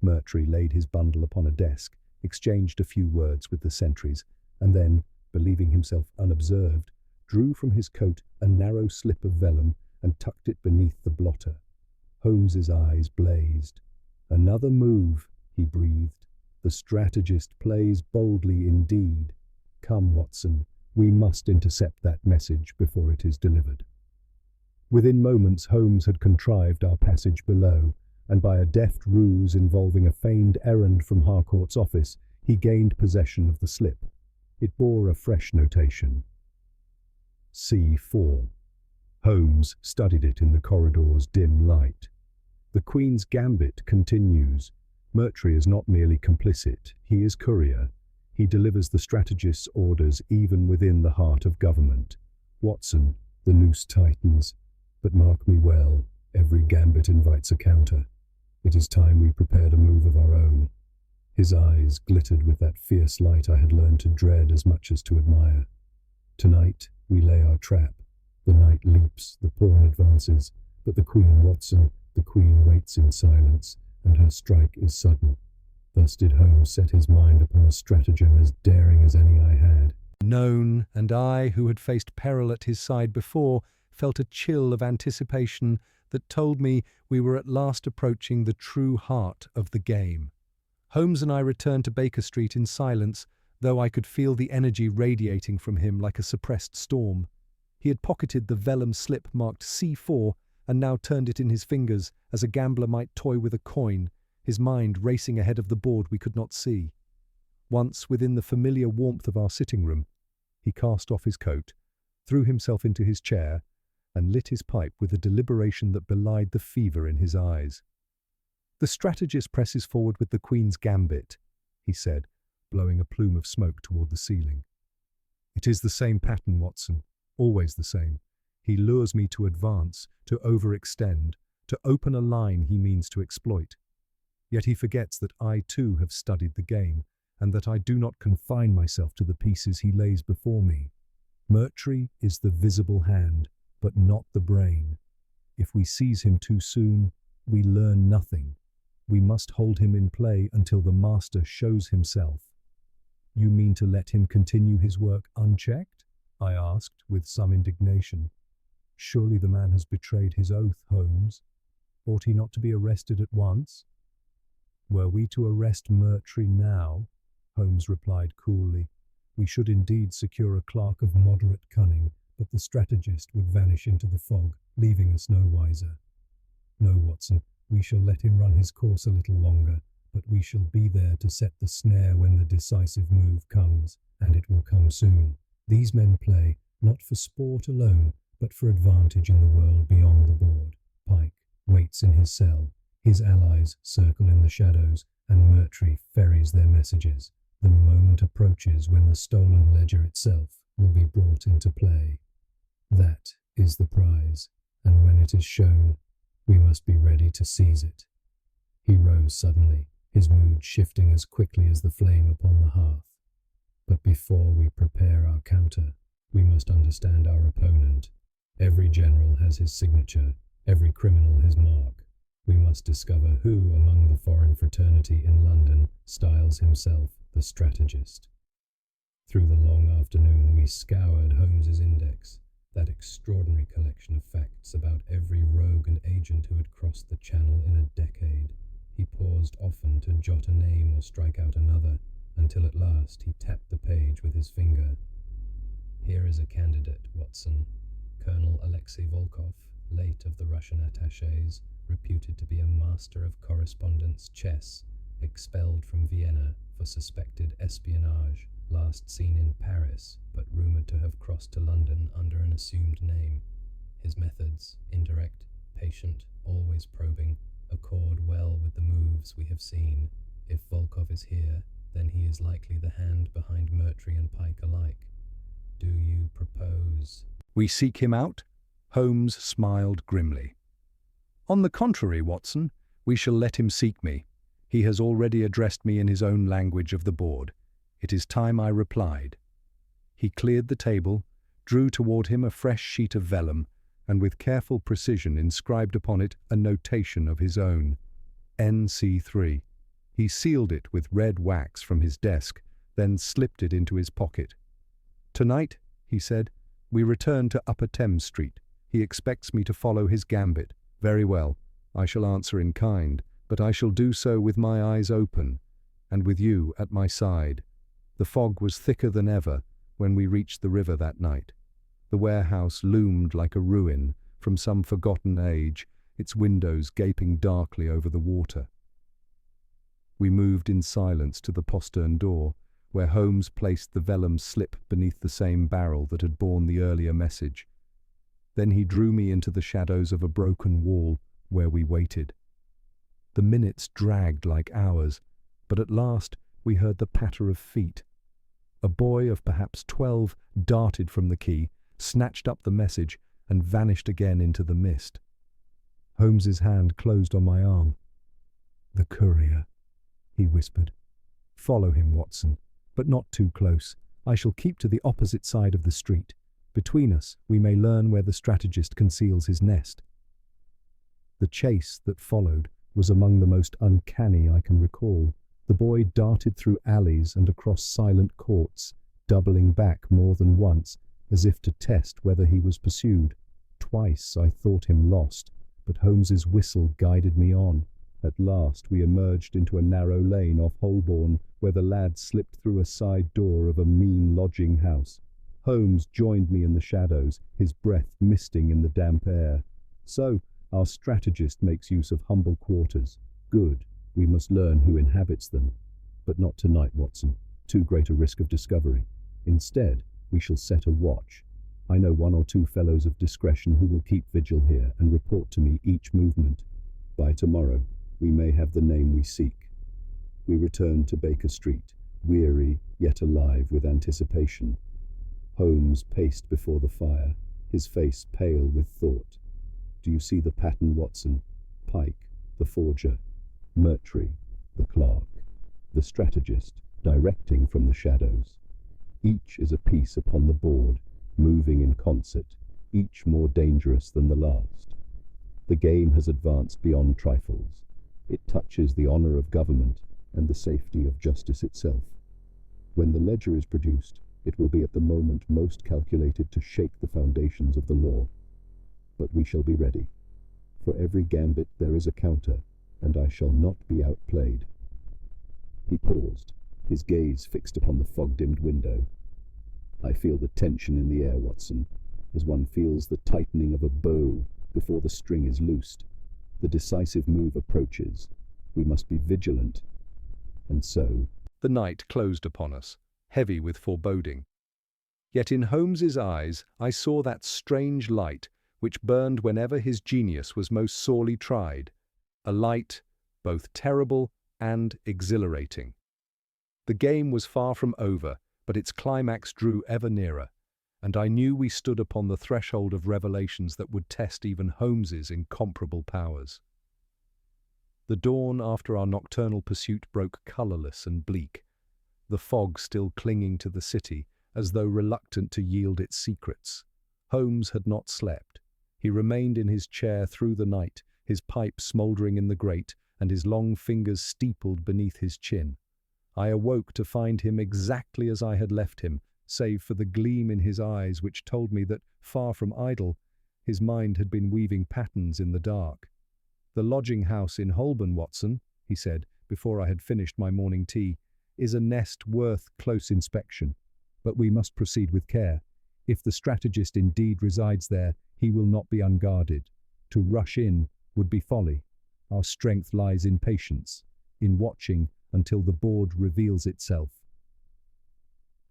Murtry laid his bundle upon a desk, exchanged a few words with the sentries, and then, believing himself unobserved, drew from his coat a narrow slip of vellum and tucked it beneath the blotter. Holmes's eyes blazed. "Another move," he breathed. "The strategist plays boldly indeed. Come, Watson, we must intercept that message before it is delivered." Within moments Holmes had contrived our passage below, and by a deft ruse involving a feigned errand from Harcourt's office, he gained possession of the slip. It bore a fresh notation. C4. Holmes studied it in the corridor's dim light. "The Queen's Gambit continues. Murtry is not merely complicit, he is courier. He delivers the strategist's orders even within the heart of government. Watson, the noose tightens. But mark me well, every gambit invites a counter. It is time we prepared a move of our own." His eyes glittered with that fierce light I had learned to dread as much as to admire. "Tonight we lay our trap. The knight leaps, the pawn advances, but the Queen, Watson, the Queen waits in silence, and her strike is sudden." Thus did Holmes set his mind upon a stratagem as daring as any I had known, and I, who had faced peril at his side before, felt a chill of anticipation that told me we were at last approaching the true heart of the game. Holmes and I returned to Baker Street in silence, though I could feel the energy radiating from him like a suppressed storm. He had pocketed the vellum slip marked C4 and now turned it in his fingers as a gambler might toy with a coin, his mind racing ahead of the board we could not see. Once within the familiar warmth of our sitting room, he cast off his coat, threw himself into his chair, and lit his pipe with a deliberation that belied the fever in his eyes. "The strategist presses forward with the Queen's Gambit," he said, blowing a plume of smoke toward the ceiling. "It is the same pattern, Watson, always the same. He lures me to advance, to overextend, to open a line he means to exploit. Yet he forgets that I too have studied the game, and that I do not confine myself to the pieces he lays before me. Murtry is the visible hand, but not the brain. If we seize him too soon, we learn nothing. We must hold him in play until the master shows himself. You mean to let him continue his work unchecked? I asked, with some indignation. Surely the man has betrayed his oath, Holmes. Ought he not to be arrested at once? Were we to arrest Murtry now, Holmes replied coolly, we should indeed secure a clerk of moderate cunning, but the strategist would vanish into the fog, leaving us no wiser. No, Watson, we shall let him run his course a little longer, but we shall be there to set the snare when the decisive move comes, and it will come soon. These men play, not for sport alone, but for advantage in the world beyond the board. Pike waits in his cell, his allies circle in the shadows, and Murtry ferries their messages. The moment approaches when the stolen ledger itself will be brought into play. That is the prize, and when it is shown, we must be ready to seize it. He rose suddenly, his mood shifting as quickly as the flame upon the hearth. But before we prepare our counter, we must understand our opponent. Every general has his signature, every criminal his mark. We must discover who among the foreign fraternity in London styles himself the strategist. Through the long afternoon we scoured Holmes's index, that extraordinary collection of facts about every rogue and agent who had crossed the Channel in a decade. He paused often to jot a name or strike out another, until at last he tapped the page with his finger. Here is a candidate, Watson. Colonel Alexei Volkov, late of the Russian attachés, reputed to be a master of correspondence chess, expelled from Vienna for suspected espionage, last seen in Paris, but rumoured to have crossed to London under an assumed name. His methods, indirect, patient, always probing, accord well with the moves we have seen. If Volkov is here, then he is likely the hand behind Murtry and Pike alike. Do you propose? We seek him out? Holmes smiled grimly. On the contrary, Watson, we shall let him seek me. He has already addressed me in his own language of the board. It is time I replied. He cleared the table, drew toward him a fresh sheet of vellum, and with careful precision inscribed upon it a notation of his own. NC3. He sealed it with red wax from his desk, then slipped it into his pocket. Tonight, he said, we return to Upper Thames Street. He expects me to follow his gambit. Very well, I shall answer in kind, but I shall do so with my eyes open, and with you at my side. The fog was thicker than ever when we reached the river that night. The warehouse loomed like a ruin from some forgotten age, its windows gaping darkly over the water. We moved in silence to the postern door, where Holmes placed the vellum slip beneath the same barrel that had borne the earlier message. Then he drew me into the shadows of a broken wall, where we waited. The minutes dragged like hours, but at last we heard the patter of feet. A boy of perhaps 12 darted from the quay, snatched up the message, and vanished again into the mist. Holmes's hand closed on my arm. "The courier," he whispered. "Follow him, Watson, but not too close. I shall keep to the opposite side of the street. Between us, we may learn where the strategist conceals his nest." The chase that followed was among the most uncanny I can recall. The boy darted through alleys and across silent courts, doubling back more than once, as if to test whether he was pursued. Twice I thought him lost, but Holmes's whistle guided me on. At last we emerged into a narrow lane off Holborn, where the lad slipped through a side door of a mean lodging house. Holmes joined me in the shadows, his breath misting in the damp air. "So, our strategist makes use of humble quarters. Good. We must learn who inhabits them. But not tonight, Watson. Too great a risk of discovery. Instead, we shall set a watch. I know one or two fellows of discretion who will keep vigil here and report to me each movement. By tomorrow, we may have the name we seek." We returned to Baker Street, weary yet alive with anticipation. Holmes paced before the fire, his face pale with thought. "Do you see the pattern, Watson? Pike, the forger; Murtry, the clerk; the strategist, directing from the shadows. Each is a piece upon the board, moving in concert, each more dangerous than the last. The game has advanced beyond trifles. It touches the honor of government and the safety of justice itself. When the ledger is produced, it will be at the moment most calculated to shake the foundations of the law. But we shall be ready. For every gambit there is a counter, and I shall not be outplayed. He paused, his gaze fixed upon the fog-dimmed window. I feel the tension in the air, Watson, as one feels the tightening of a bow before the string is loosed. The decisive move approaches. We must be vigilant. And so The night closed upon us, heavy with foreboding. Yet in Holmes's eyes I saw that strange light which burned whenever his genius was most sorely tried, a light both terrible and exhilarating. The game was far from over, but its climax drew ever nearer, and I knew we stood upon the threshold of revelations that would test even Holmes's incomparable powers. The dawn after our nocturnal pursuit broke colourless and bleak, the fog still clinging to the city as though reluctant to yield its secrets. Holmes had not slept. He remained in his chair through the night, his pipe smouldering in the grate and his long fingers steepled beneath his chin. I awoke to find him exactly as I had left him, save for the gleam in his eyes which told me that, far from idle, his mind had been weaving patterns in the dark. "The lodging-house in Holborn, Watson," he said, before I had finished my morning tea, "is a nest worth close inspection. But we must proceed with care. If the strategist indeed resides there, he will not be unguarded. To rush in would be folly. Our strength lies in patience, in watching until the board reveals itself."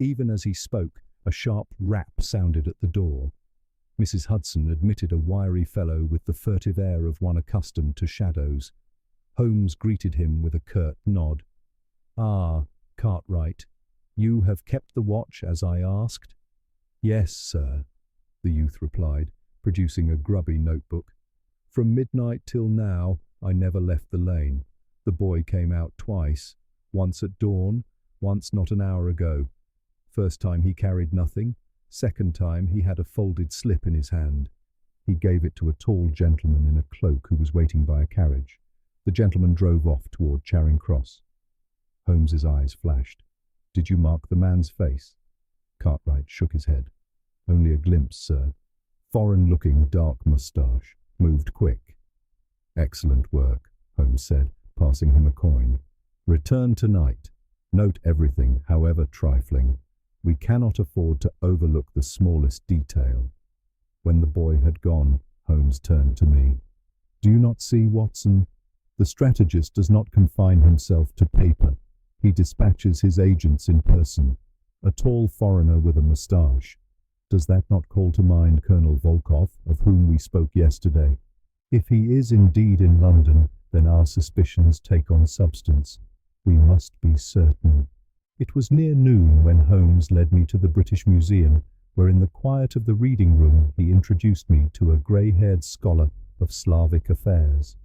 Even as he spoke, a sharp rap sounded at the door. Mrs. Hudson admitted a wiry fellow with the furtive air of one accustomed to shadows. Holmes greeted him with a curt nod. "Ah, Cartwright, you have kept the watch as I asked?" "Yes, sir," the youth replied, producing a grubby notebook. "From midnight till now, I never left the lane. The boy came out twice, once at dawn, once not an hour ago. First time he carried nothing, second time he had a folded slip in his hand. He gave it to a tall gentleman in a cloak who was waiting by a carriage. The gentleman drove off toward Charing Cross." Holmes's eyes flashed. "Did you mark the man's face?" Cartwright shook his head. "Only a glimpse, sir. Foreign-looking dark moustache. Moved quick." "Excellent work," Holmes said, passing him a coin. "Return tonight. Note everything, however trifling. We cannot afford to overlook the smallest detail." When the boy had gone, Holmes turned to me. "Do you not see, Watson? The strategist does not confine himself to paper. He dispatches his agents in person. A tall foreigner with a moustache. Does that not call to mind Colonel Volkov, of whom we spoke yesterday? If he is indeed in London, then our suspicions take on substance. We must be certain." It was near noon when Holmes led me to the British Museum, where in the quiet of the reading room he introduced me to a grey-haired scholar of Slavic affairs.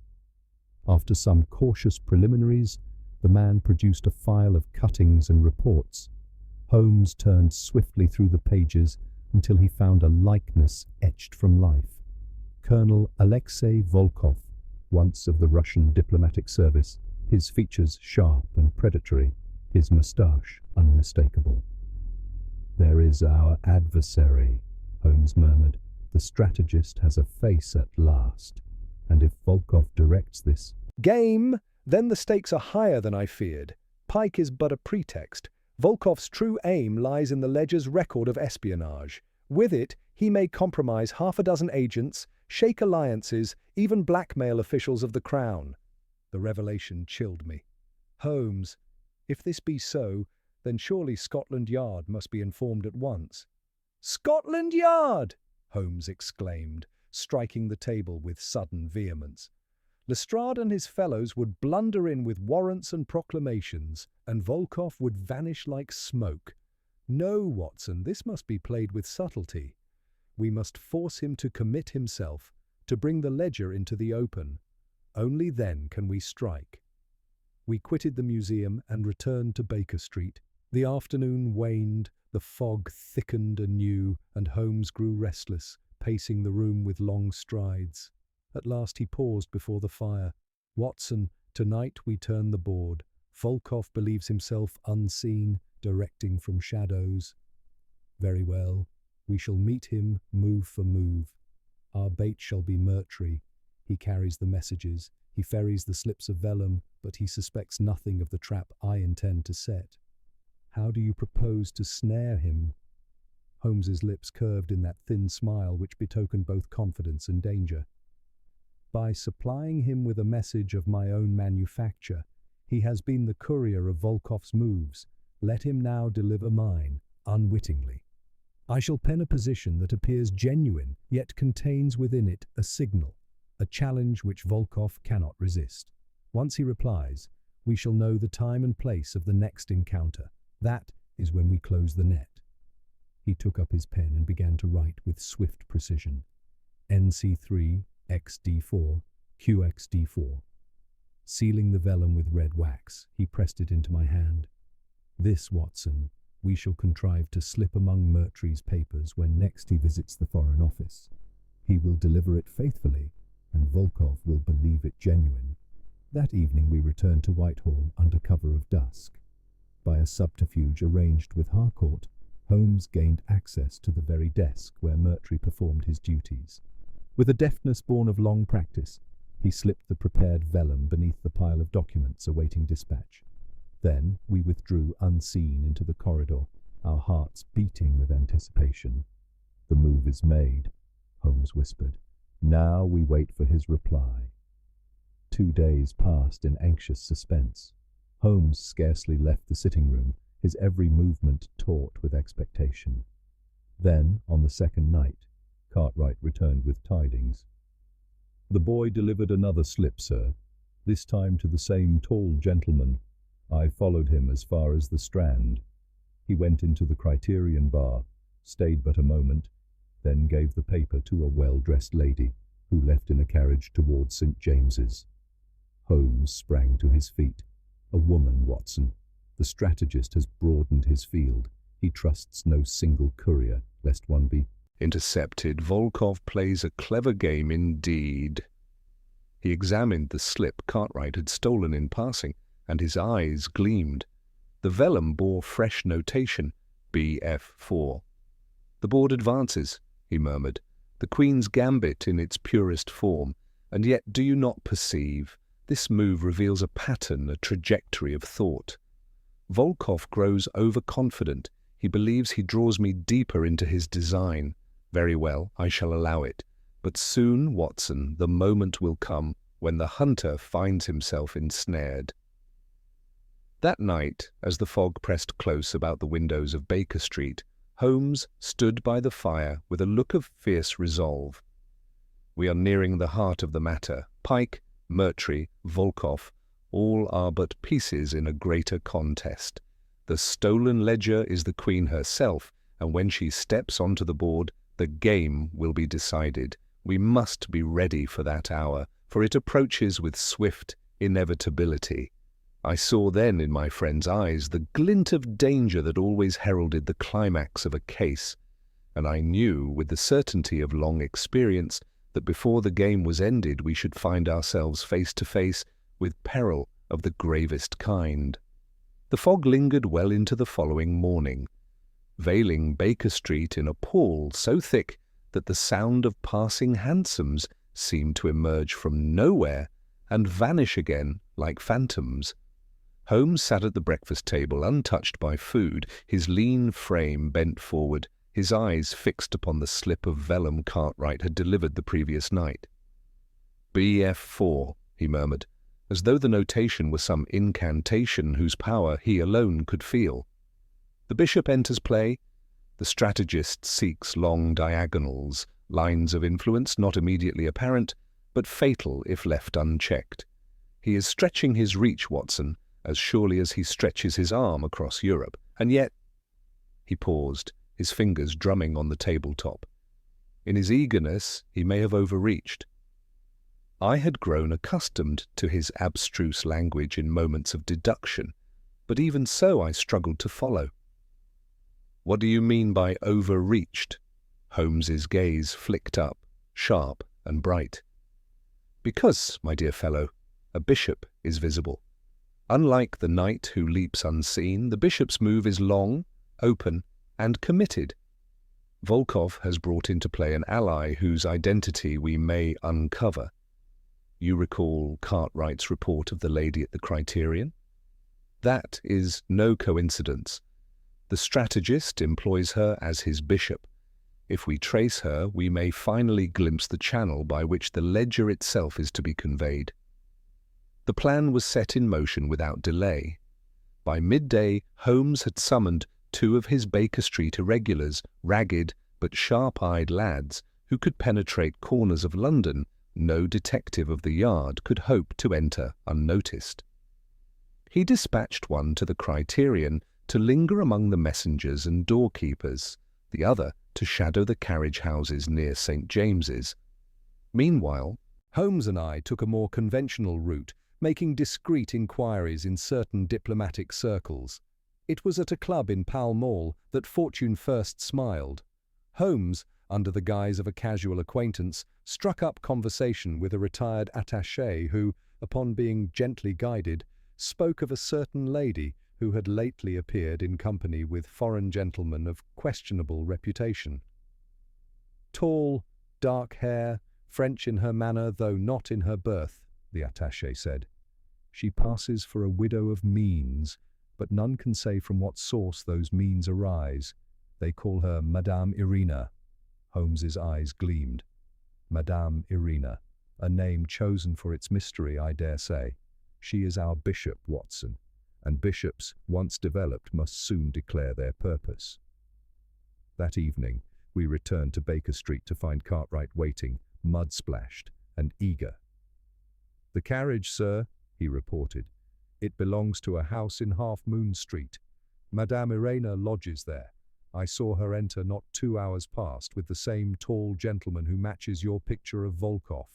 After some cautious preliminaries, the man produced a file of cuttings and reports. Holmes turned swiftly through the pages until he found a likeness etched from life. Colonel Alexei Volkov, once of the Russian diplomatic service, his features sharp and predatory, his moustache unmistakable. "There is our adversary," Holmes murmured. "The strategist has a face at last, and if Volkov directs this—" "Game? Then the stakes are higher than I feared. Pike is but a pretext. Volkov's true aim lies in the ledger's record of espionage. With it, he may compromise half a dozen agents, shake alliances, even blackmail officials of the Crown." The revelation chilled me. "Holmes, if this be so, then surely Scotland Yard must be informed at once." "Scotland Yard!" Holmes exclaimed, striking the table with sudden vehemence. "Lestrade and his fellows would blunder in with warrants and proclamations, and Volkov would vanish like smoke. No, Watson, this must be played with subtlety. We must force him to commit himself, to bring the ledger into the open. Only then can we strike." We quitted the museum and returned to Baker Street. The afternoon waned, the fog thickened anew, and Holmes grew restless, pacing the room with long strides. At last he paused before the fire. "Watson, tonight we turn the board. Volkov believes himself unseen, directing from shadows. Very well. We shall meet him move for move. Our bait shall be Mertry. He carries the messages. He ferries the slips of vellum, but he suspects nothing of the trap I intend to set. How do you propose to snare him?" Holmes's lips curved in that thin smile which betokened both confidence and danger. "By supplying him with a message of my own manufacture. He has been the courier of Volkov's moves. Let him now deliver mine, unwittingly. I shall pen a position that appears genuine, yet contains within it a signal, a challenge which Volkov cannot resist. Once he replies, we shall know the time and place of the next encounter. That is when we close the net." He took up his pen and began to write with swift precision. NC3, XD4, QXD4. Sealing the vellum with red wax, he pressed it into my hand. "This, Watson, we shall contrive to slip among Mertry's papers when next he visits the Foreign Office. He will deliver it faithfully, and Volkov will believe it genuine." That evening we returned to Whitehall under cover of dusk. By a subterfuge arranged with Harcourt, Holmes gained access to the very desk where Mertry performed his duties. With a deftness born of long practice, he slipped the prepared vellum beneath the pile of documents awaiting dispatch. Then we withdrew unseen into the corridor, our hearts beating with anticipation. "The move is made," Holmes whispered. "Now we wait for his reply." 2 days passed in anxious suspense. Holmes scarcely left the sitting room, his every movement taut with expectation. Then, on the second night, Cartwright returned with tidings. "The boy delivered another slip, sir, this time to the same tall gentleman. I followed him as far as the Strand. He went into the Criterion Bar, stayed but a moment, then gave the paper to a well-dressed lady, who left in a carriage towards St. James's." Holmes sprang to his feet. "A woman, Watson. The strategist has broadened his field. He trusts no single courier, lest one be intercepted. Volkov plays a clever game indeed." He examined the slip Cartwright had stolen in passing, and his eyes gleamed. The vellum bore fresh notation, BF4. "The board advances," he murmured, "the Queen's Gambit in its purest form. And yet do you not perceive? This move reveals a pattern, a trajectory of thought. Volkov grows overconfident. He believes he draws me deeper into his design. Very well, I shall allow it. But soon, Watson, the moment will come when the hunter finds himself ensnared." That night, as the fog pressed close about the windows of Baker Street, Holmes stood by the fire with a look of fierce resolve. "We are nearing the heart of the matter. Pike, Mertry, Volkov, all are but pieces in a greater contest. The stolen ledger is the Queen herself, and when she steps onto the board, the game will be decided. We must be ready for that hour, for it approaches with swift inevitability." I saw then in my friend's eyes the glint of danger that always heralded the climax of a case, and I knew, with the certainty of long experience, that before the game was ended we should find ourselves face to face with peril of the gravest kind. The fog lingered well into the following morning, veiling Baker Street in a pall so thick that the sound of passing hansoms seemed to emerge from nowhere and vanish again like phantoms. Holmes sat at the breakfast table, untouched by food, his lean frame bent forward, his eyes fixed upon the slip of vellum Cartwright had delivered the previous night. "BF4, he murmured, as though the notation were some incantation whose power he alone could feel. "The bishop enters play. The strategist seeks long diagonals, lines of influence not immediately apparent, but fatal if left unchecked. He is stretching his reach, Watson, as surely as he stretches his arm across Europe. And yet—" He paused, his fingers drumming on the tabletop. In his eagerness, he may have overreached. I had grown accustomed to his abstruse language in moments of deduction, but even so I struggled to follow. "What do you mean by overreached?" Holmes's gaze flicked up, sharp and bright. "Because, my dear fellow, a bishop is visible. Unlike the knight who leaps unseen, the bishop's move is long, open, and committed. Volkov has brought into play an ally whose identity we may uncover. You recall Cartwright's report of the lady at the Criterion? That is no coincidence. The strategist employs her as his bishop. If we trace her, we may finally glimpse the channel by which the ledger itself is to be conveyed." The plan was set in motion without delay. By midday, Holmes had summoned 2 of his Baker Street irregulars, ragged but sharp-eyed lads who could penetrate corners of London no detective of the Yard could hope to enter unnoticed. He dispatched one to the Criterion to linger among the messengers and doorkeepers, the other to shadow the carriage houses near St. James's. Meanwhile, Holmes and I took a more conventional route, making discreet inquiries in certain diplomatic circles. It was at a club in Pall Mall that fortune first smiled. Holmes, under the guise of a casual acquaintance, struck up conversation with a retired attaché who, upon being gently guided, spoke of a certain lady who had lately appeared in company with foreign gentlemen of questionable reputation. "Tall, dark hair, French in her manner though not in her birth," the attaché said. "She passes for a widow of means, but none can say from what source those means arise. They call her Madame Irina." Holmes's eyes gleamed. "Madame Irina, a name chosen for its mystery, I dare say. She is our bishop, Watson, and bishops, once developed, must soon declare their purpose." That evening, we returned to Baker Street to find Cartwright waiting, mud-splashed and eager. "The carriage, sir," he reported. "It belongs to a house in Half Moon Street. Madame Irina lodges there. I saw her enter not 2 hours past with the same tall gentleman who matches your picture of Volkov."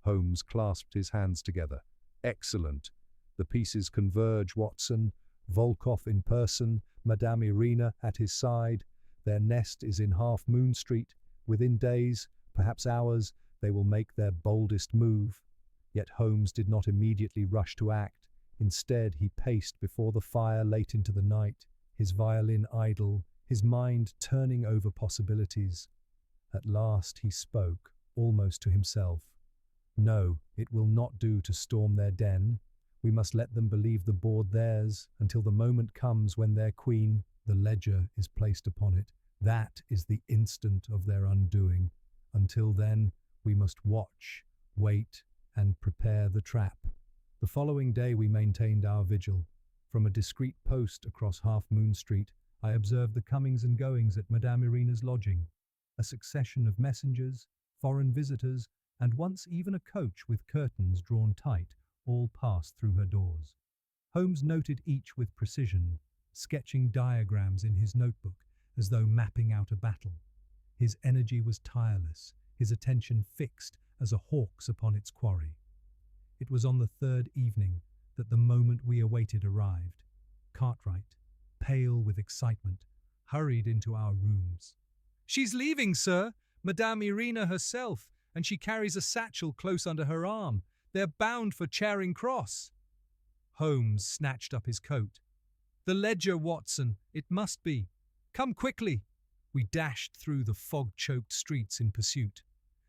Holmes clasped his hands together. "Excellent. The pieces converge, Watson. Volkov in person, Madame Irina at his side. Their nest is in Half Moon Street. Within days, perhaps hours, they will make their boldest move." Yet Holmes did not immediately rush to act. Instead, he paced before the fire late into the night, his violin idle, his mind turning over possibilities. At last he spoke, almost to himself. "No, it will not do to storm their den. We must let them believe the board theirs until the moment comes when their queen, the ledger, is placed upon it. That is the instant of their undoing. Until then, we must watch, wait, and prepare the trap." The following day we maintained our vigil. From a discreet post across Half Moon Street, I observed the comings and goings at Madame Irina's lodging. A succession of messengers, foreign visitors, and once even a coach with curtains drawn tight, all passed through her doors. Holmes noted each with precision, sketching diagrams in his notebook as though mapping out a battle. His energy was tireless, his attention fixed as a hawk's upon its quarry. It was on the 3rd evening that the moment we awaited arrived. Cartwright, pale with excitement, hurried into our rooms. "She's leaving, sir! Madame Irina herself, and she carries a satchel close under her arm. They're bound for Charing Cross." Holmes snatched up his coat. "The ledger, Watson! It must be! Come quickly!" We dashed through the fog-choked streets in pursuit.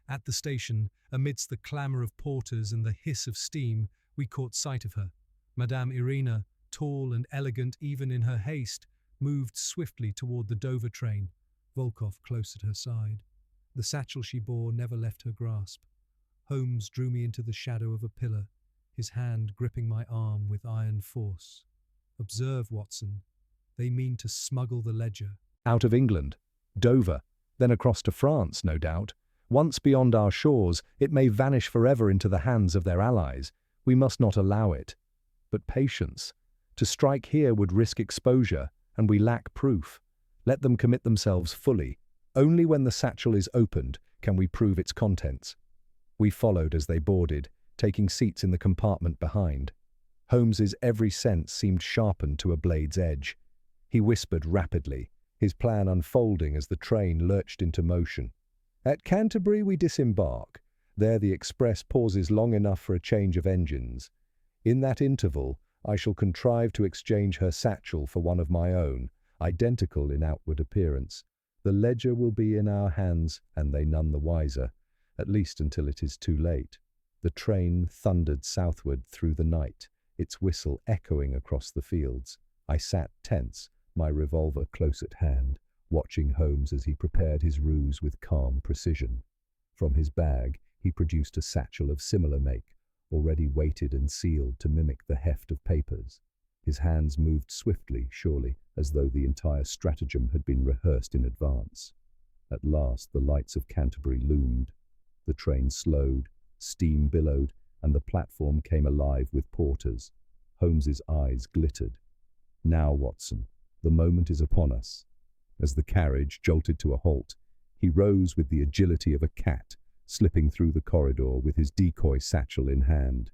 At the station, amidst the clamour of porters and the hiss of steam, we caught sight of her. Madame Irina, tall and elegant even in her haste, moved swiftly toward the Dover train, Volkov close at her side. The satchel she bore never left her grasp. Holmes drew me into the shadow of a pillar, his hand gripping my arm with iron force. "Observe, Watson. They mean to smuggle the ledger." "Out of England, Dover, then across to France, no doubt. Once beyond our shores, it may vanish forever into the hands of their allies. We must not allow it. But patience. To strike here would risk exposure, and we lack proof. Let them commit themselves fully. Only when the satchel is opened can we prove its contents." We followed as they boarded, taking seats in the compartment behind. Holmes's every sense seemed sharpened to a blade's edge. He whispered rapidly, his plan unfolding as the train lurched into motion. At Canterbury we disembark. There the express pauses long enough for a change of engines. In that interval, I shall contrive to exchange her satchel for one of my own, identical in outward appearance. The ledger will be in our hands, and they none the wiser, at least until it is too late. The train thundered southward through the night, its whistle echoing across the fields. I sat tense, my revolver close at hand, watching Holmes as he prepared his ruse with calm precision. From his bag, he produced a satchel of similar make, already weighted and sealed to mimic the heft of papers. His hands moved swiftly, surely, as though the entire stratagem had been rehearsed in advance. At last the lights of Canterbury loomed. The train slowed, steam billowed, and the platform came alive with porters. Holmes's eyes glittered. Now, Watson, the moment is upon us. As the carriage jolted to a halt, he rose with the agility of a cat, slipping through the corridor with his decoy satchel in hand.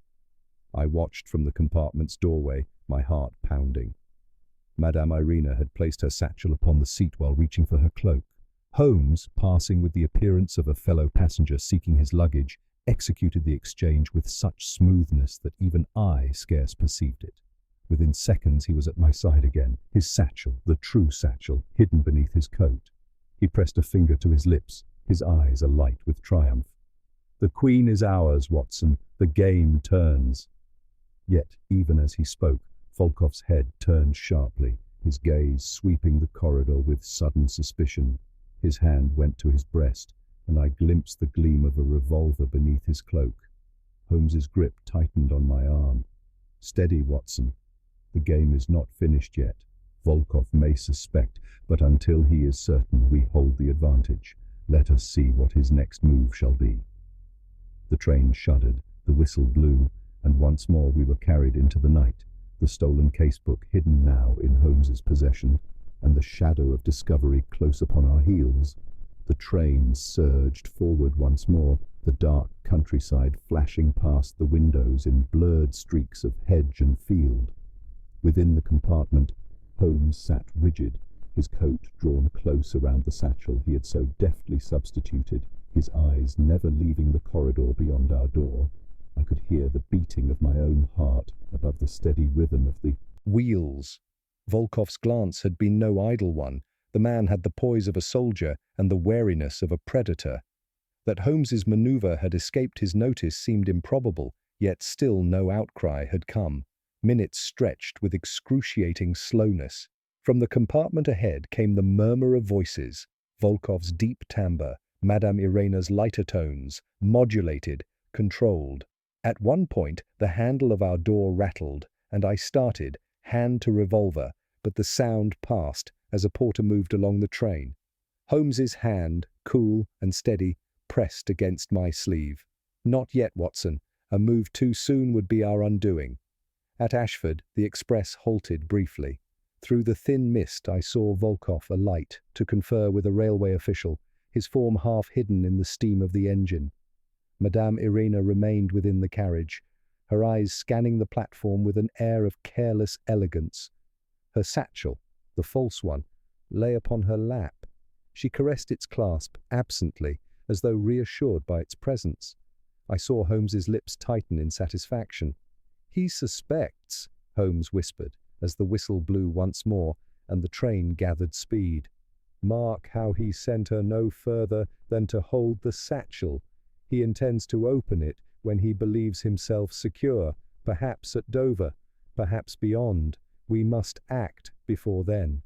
I watched from the compartment's doorway, my heart pounding. Madame Irina had placed her satchel upon the seat while reaching for her cloak. Holmes, passing with the appearance of a fellow passenger seeking his luggage, executed the exchange with such smoothness that even I scarce perceived it. Within seconds he was at my side again, his satchel, the true satchel, hidden beneath his coat. He pressed a finger to his lips, his eyes alight with triumph. "The Queen is ours, Watson. The game turns." Yet, even as he spoke, Volkov's head turned sharply, his gaze sweeping the corridor with sudden suspicion. His hand went to his breast, and I glimpsed the gleam of a revolver beneath his cloak. Holmes's grip tightened on my arm. "Steady, Watson. The game is not finished yet. Volkov may suspect, but until he is certain, we hold the advantage. Let us see what his next move shall be." The train shuddered, the whistle blew, and once more we were carried into the night, the stolen casebook hidden now in Holmes's possession, and the shadow of discovery close upon our heels. The train surged forward once more, the dark countryside flashing past the windows in blurred streaks of hedge and field. Within the compartment, Holmes sat rigid, his coat drawn close around the satchel he had so deftly substituted, his eyes never leaving the corridor beyond our door. I could hear the beating of my own heart above the steady rhythm of the wheels. Volkov's glance had been no idle one. The man had the poise of a soldier and the wariness of a predator. That Holmes's maneuver had escaped his notice seemed improbable, yet still no outcry had come. Minutes stretched with excruciating slowness. From the compartment ahead came the murmur of voices, Volkov's deep timbre, Madame Irina's lighter tones, modulated, controlled. At one point, the handle of our door rattled, and I started, hand to revolver, but the sound passed as a porter moved along the train. Holmes's hand, cool and steady, pressed against my sleeve. "Not yet, Watson. A move too soon would be our undoing." At Ashford, the express halted briefly. Through the thin mist I saw Volkov alight to confer with a railway official, his form half hidden in the steam of the engine. Madame Irina remained within the carriage, her eyes scanning the platform with an air of careless elegance. Her satchel, the false one, lay upon her lap. She caressed its clasp absently, as though reassured by its presence. I saw Holmes's lips tighten in satisfaction. "He suspects," Holmes whispered, as the whistle blew once more and the train gathered speed. "Mark how he sent her no further than to hold the satchel. He intends to open it when he believes himself secure, perhaps at Dover, perhaps beyond. We must act before then.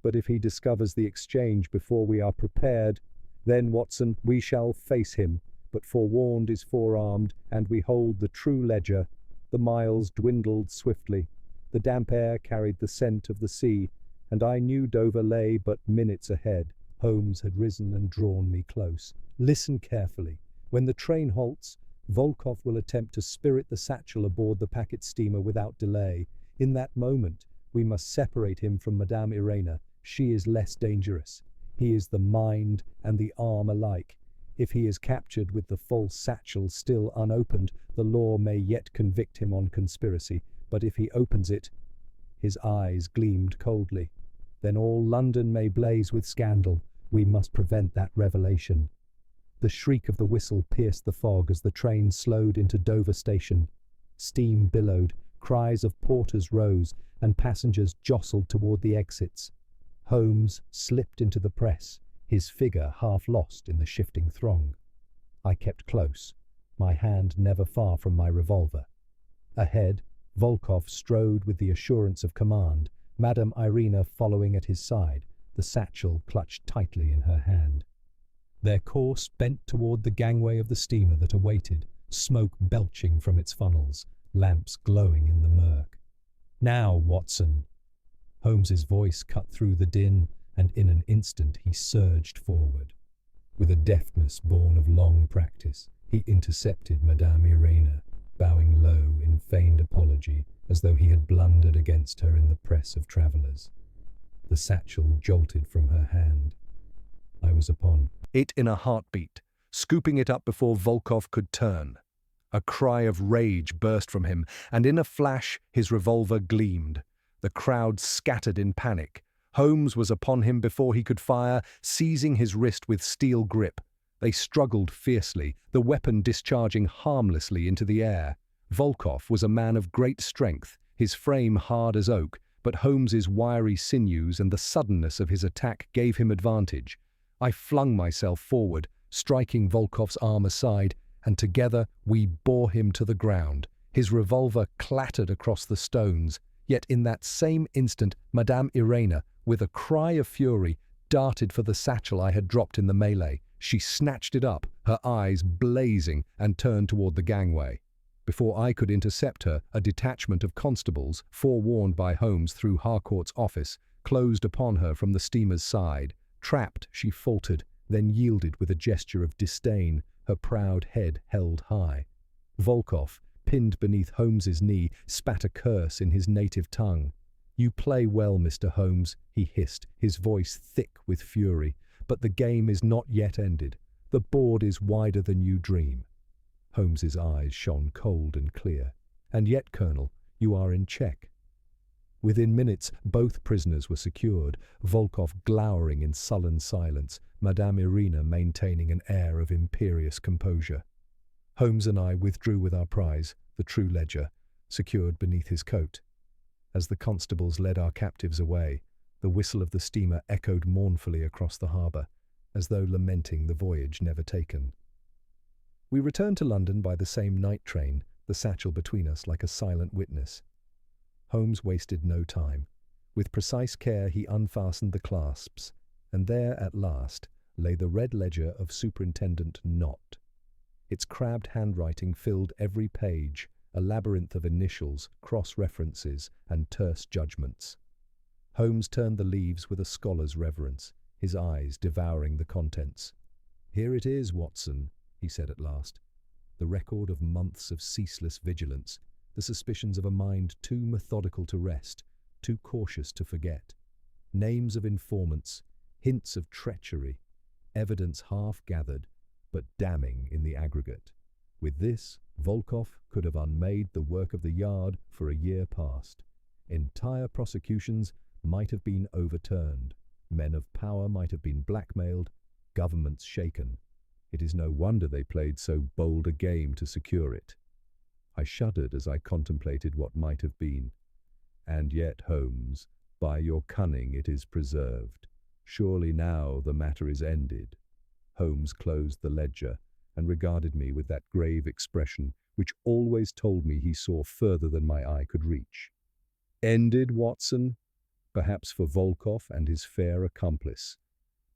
But if he discovers the exchange before we are prepared, then, Watson, we shall face him. But forewarned is forearmed, and we hold the true ledger." The miles dwindled swiftly. The damp air carried the scent of the sea, and I knew Dover lay but minutes ahead. Holmes had risen and drawn me close. "Listen carefully. When the train halts, Volkov will attempt to spirit the satchel aboard the packet steamer without delay. In that moment, we must separate him from Madame Irina. She is less dangerous. He is the mind and the arm alike. If he is captured with the false satchel still unopened, the law may yet convict him on conspiracy, but if he opens it— His eyes gleamed coldly. Then all London may blaze with scandal. We must prevent that revelation. The shriek of the whistle pierced the fog as the train slowed into Dover station. Steam billowed, cries of porters rose, and passengers jostled toward the exits. Holmes slipped into the press, his figure half lost in the shifting throng. I kept close, my hand never far from my revolver. Ahead, Volkov strode with the assurance of command, Madame Irina following at his side, the satchel clutched tightly in her hand. Their course bent toward the gangway of the steamer that awaited, smoke belching from its funnels, lamps glowing in the murk. "Now, Watson!" Holmes's voice cut through the din, and in an instant he surged forward. With a deftness born of long practice, he intercepted Madame Irina, bowing low in feigned apology, as though he had blundered against her in the press of travellers. The satchel jolted from her hand. I was upon it in a heartbeat, scooping it up before Volkov could turn. A cry of rage burst from him, and in a flash his revolver gleamed. The crowd scattered in panic. Holmes was upon him before he could fire, seizing his wrist with steel grip. They struggled fiercely, the weapon discharging harmlessly into the air. Volkov was a man of great strength, his frame hard as oak, but Holmes's wiry sinews and the suddenness of his attack gave him advantage. I flung myself forward, striking Volkov's arm aside, and together we bore him to the ground. His revolver clattered across the stones, yet in that same instant Madame Irina, with a cry of fury, darted for the satchel I had dropped in the melee. She snatched it up, her eyes blazing, and turned toward the gangway. Before I could intercept her, a detachment of constables, forewarned by Holmes through Harcourt's office, closed upon her from the steamer's side. Trapped, she faltered, then yielded with a gesture of disdain, her proud head held high. Volkov, pinned beneath Holmes's knee, spat a curse in his native tongue. "You play well, Mr. Holmes," he hissed, his voice thick with fury. "But the game is not yet ended. The board is wider than you dream." Holmes's eyes shone cold and clear. "And yet, Colonel, you are in check." Within minutes, both prisoners were secured, Volkov glowering in sullen silence, Madame Irina maintaining an air of imperious composure. Holmes and I withdrew with our prize, the true ledger, secured beneath his coat. As the constables led our captives away, the whistle of the steamer echoed mournfully across the harbour, as though lamenting the voyage never taken. We returned to London by the same night train, the satchel between us like a silent witness. Holmes wasted no time. With precise care he unfastened the clasps, and there at last lay the red ledger of Superintendent Knott. Its crabbed handwriting filled every page, a labyrinth of initials, cross-references, and terse judgments. Holmes turned the leaves with a scholar's reverence, his eyes devouring the contents. "Here it is, Watson," he said at last. "The record of months of ceaseless vigilance, the suspicions of a mind too methodical to rest, too cautious to forget. Names of informants, hints of treachery, evidence half gathered, but damning in the aggregate. With this, Volkov could have unmade the work of the Yard for a year past. Entire prosecutions might have been overturned. Men of power might have been blackmailed, governments shaken. It is no wonder they played so bold a game to secure it." I shuddered as I contemplated what might have been. "And yet, Holmes, by your cunning it is preserved. Surely now the matter is ended." Holmes closed the ledger and regarded me with that grave expression which always told me he saw further than my eye could reach. "Ended, Watson? Perhaps for Volkov and his fair accomplice.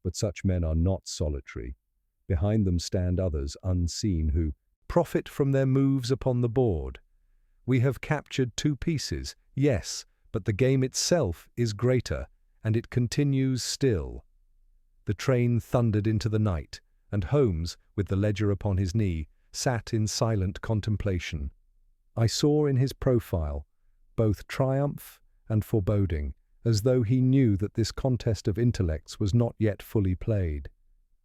But such men are not solitary. Behind them stand others unseen who profit from their moves upon the board. We have captured 2 pieces, yes, but the game itself is greater, and it continues still." The train thundered into the night, and Holmes, with the ledger upon his knee, sat in silent contemplation. I saw in his profile both triumph and foreboding, as though he knew that this contest of intellects was not yet fully played.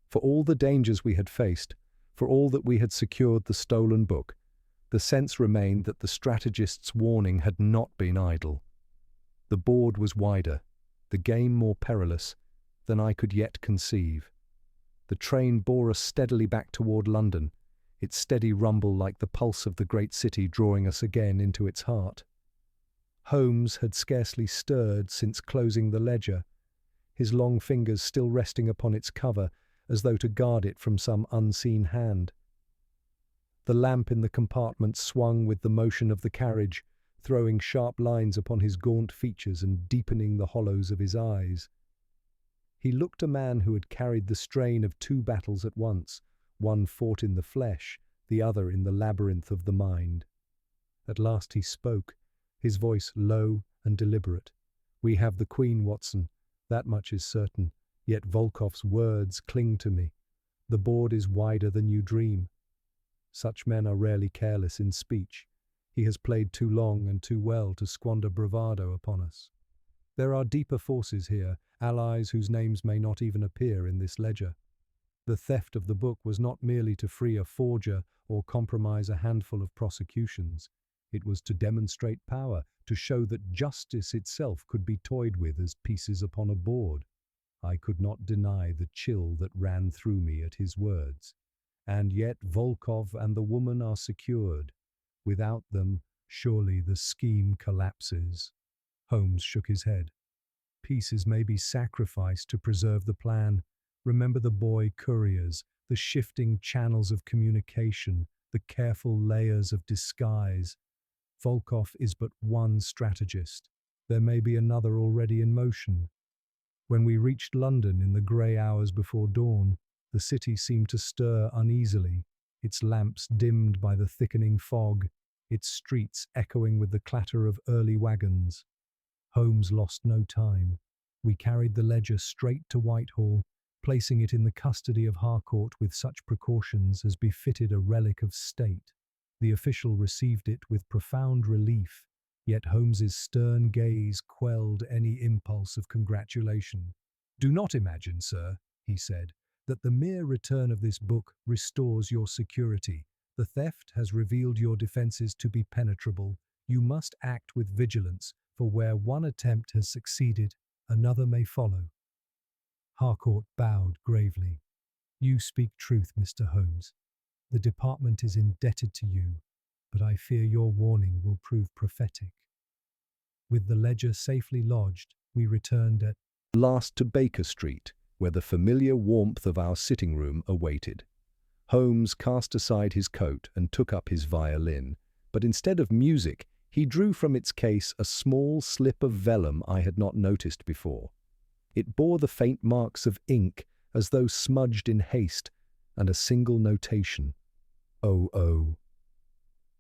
For all the dangers we had faced, for all that we had secured the stolen book, the sense remained that the strategist's warning had not been idle. The board was wider, the game more perilous than I could yet conceive. The train bore us steadily back toward London, its steady rumble like the pulse of the great city drawing us again into its heart. Holmes had scarcely stirred since closing the ledger, his long fingers still resting upon its cover as though to guard it from some unseen hand. The lamp in the compartment swung with the motion of the carriage, throwing sharp lines upon his gaunt features and deepening the hollows of his eyes. He looked a man who had carried the strain of two battles at once, one fought in the flesh, the other in the labyrinth of the mind. At last he spoke, his voice low and deliberate. "We have the Queen, Watson, that much is certain, yet Volkov's words cling to me. The board is wider than you dream. Such men are rarely careless in speech. He has played too long and too well to squander bravado upon us. There are deeper forces here, allies whose names may not even appear in this ledger. The theft of the book was not merely to free a forger or compromise a handful of prosecutions. It was to demonstrate power, to show that justice itself could be toyed with as pieces upon a board." I could not deny the chill that ran through me at his words. And yet Volkov and the woman are secured. Without them, surely the scheme collapses. Holmes shook his head. "Pieces may be sacrificed to preserve the plan. Remember the boy couriers, the shifting channels of communication, the careful layers of disguise. Volkov is but one strategist. There may be another already in motion." When we reached London in the grey hours before dawn, the city seemed to stir uneasily, its lamps dimmed by the thickening fog, its streets echoing with the clatter of early wagons. Holmes lost no time. We carried the ledger straight to Whitehall, placing it in the custody of Harcourt with such precautions as befitted a relic of state. The official received it with profound relief, yet Holmes's stern gaze quelled any impulse of congratulation. "Do not imagine, sir," he said, "that the mere return of this book restores your security. The theft has revealed your defences to be penetrable. You must act with vigilance, for where one attempt has succeeded, another may follow." Harcourt bowed gravely. "You speak truth, Mr. Holmes. The department is indebted to you, but I fear your warning will prove prophetic." With the ledger safely lodged, we returned at last to Baker Street, where the familiar warmth of our sitting room awaited. Holmes cast aside his coat and took up his violin, but instead of music, he drew from its case a small slip of vellum I had not noticed before. It bore the faint marks of ink, as though smudged in haste, and a single notation: "O.O."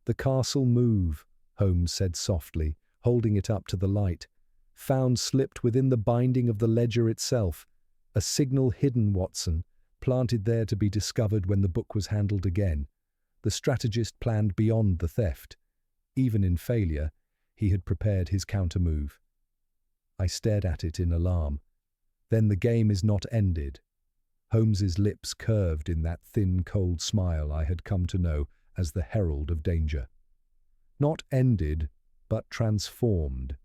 "The castle move," Holmes said softly, holding it up to the light. "Found slipped within the binding of the ledger itself. A signal hidden, Watson, planted there to be discovered when the book was handled again. The strategist planned beyond the theft. Even in failure, he had prepared his counter-move." I stared at it in alarm. "Then the game is not ended." Holmes's lips curved in that thin, cold smile I had come to know as the herald of danger. "Not ended, but transformed.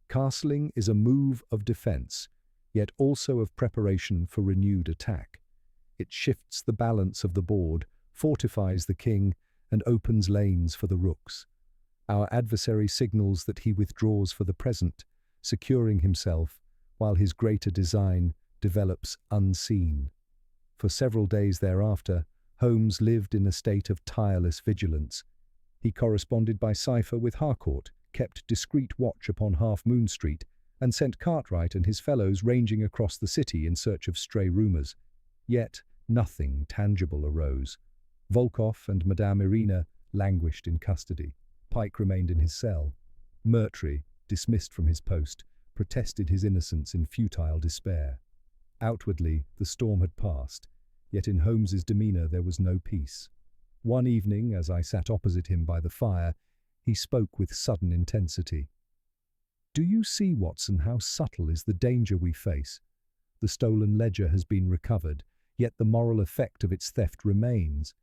Castling is a move of defense, yet also of preparation for renewed attack. It shifts the balance of the board, fortifies the king, and opens lanes for the rooks. Our adversary signals that he withdraws for the present, securing himself, while his greater design develops unseen. For several days thereafter, Holmes lived in a state of tireless vigilance. He corresponded by cipher with Harcourt, kept discreet watch upon Half Moon Street, and sent Cartwright and his fellows ranging across the city in search of stray rumours. Yet nothing tangible arose. Volkov and Madame Irina languished in custody. Pike remained in his cell. Murtry, dismissed from his post, protested his innocence in futile despair. Outwardly, the storm had passed, yet in Holmes's demeanour there was no peace. One evening, as I sat opposite him by the fire, he spoke with sudden intensity. "Do you see, Watson, how subtle is the danger we face? The stolen ledger has been recovered, Yet the moral effect of its theft remains.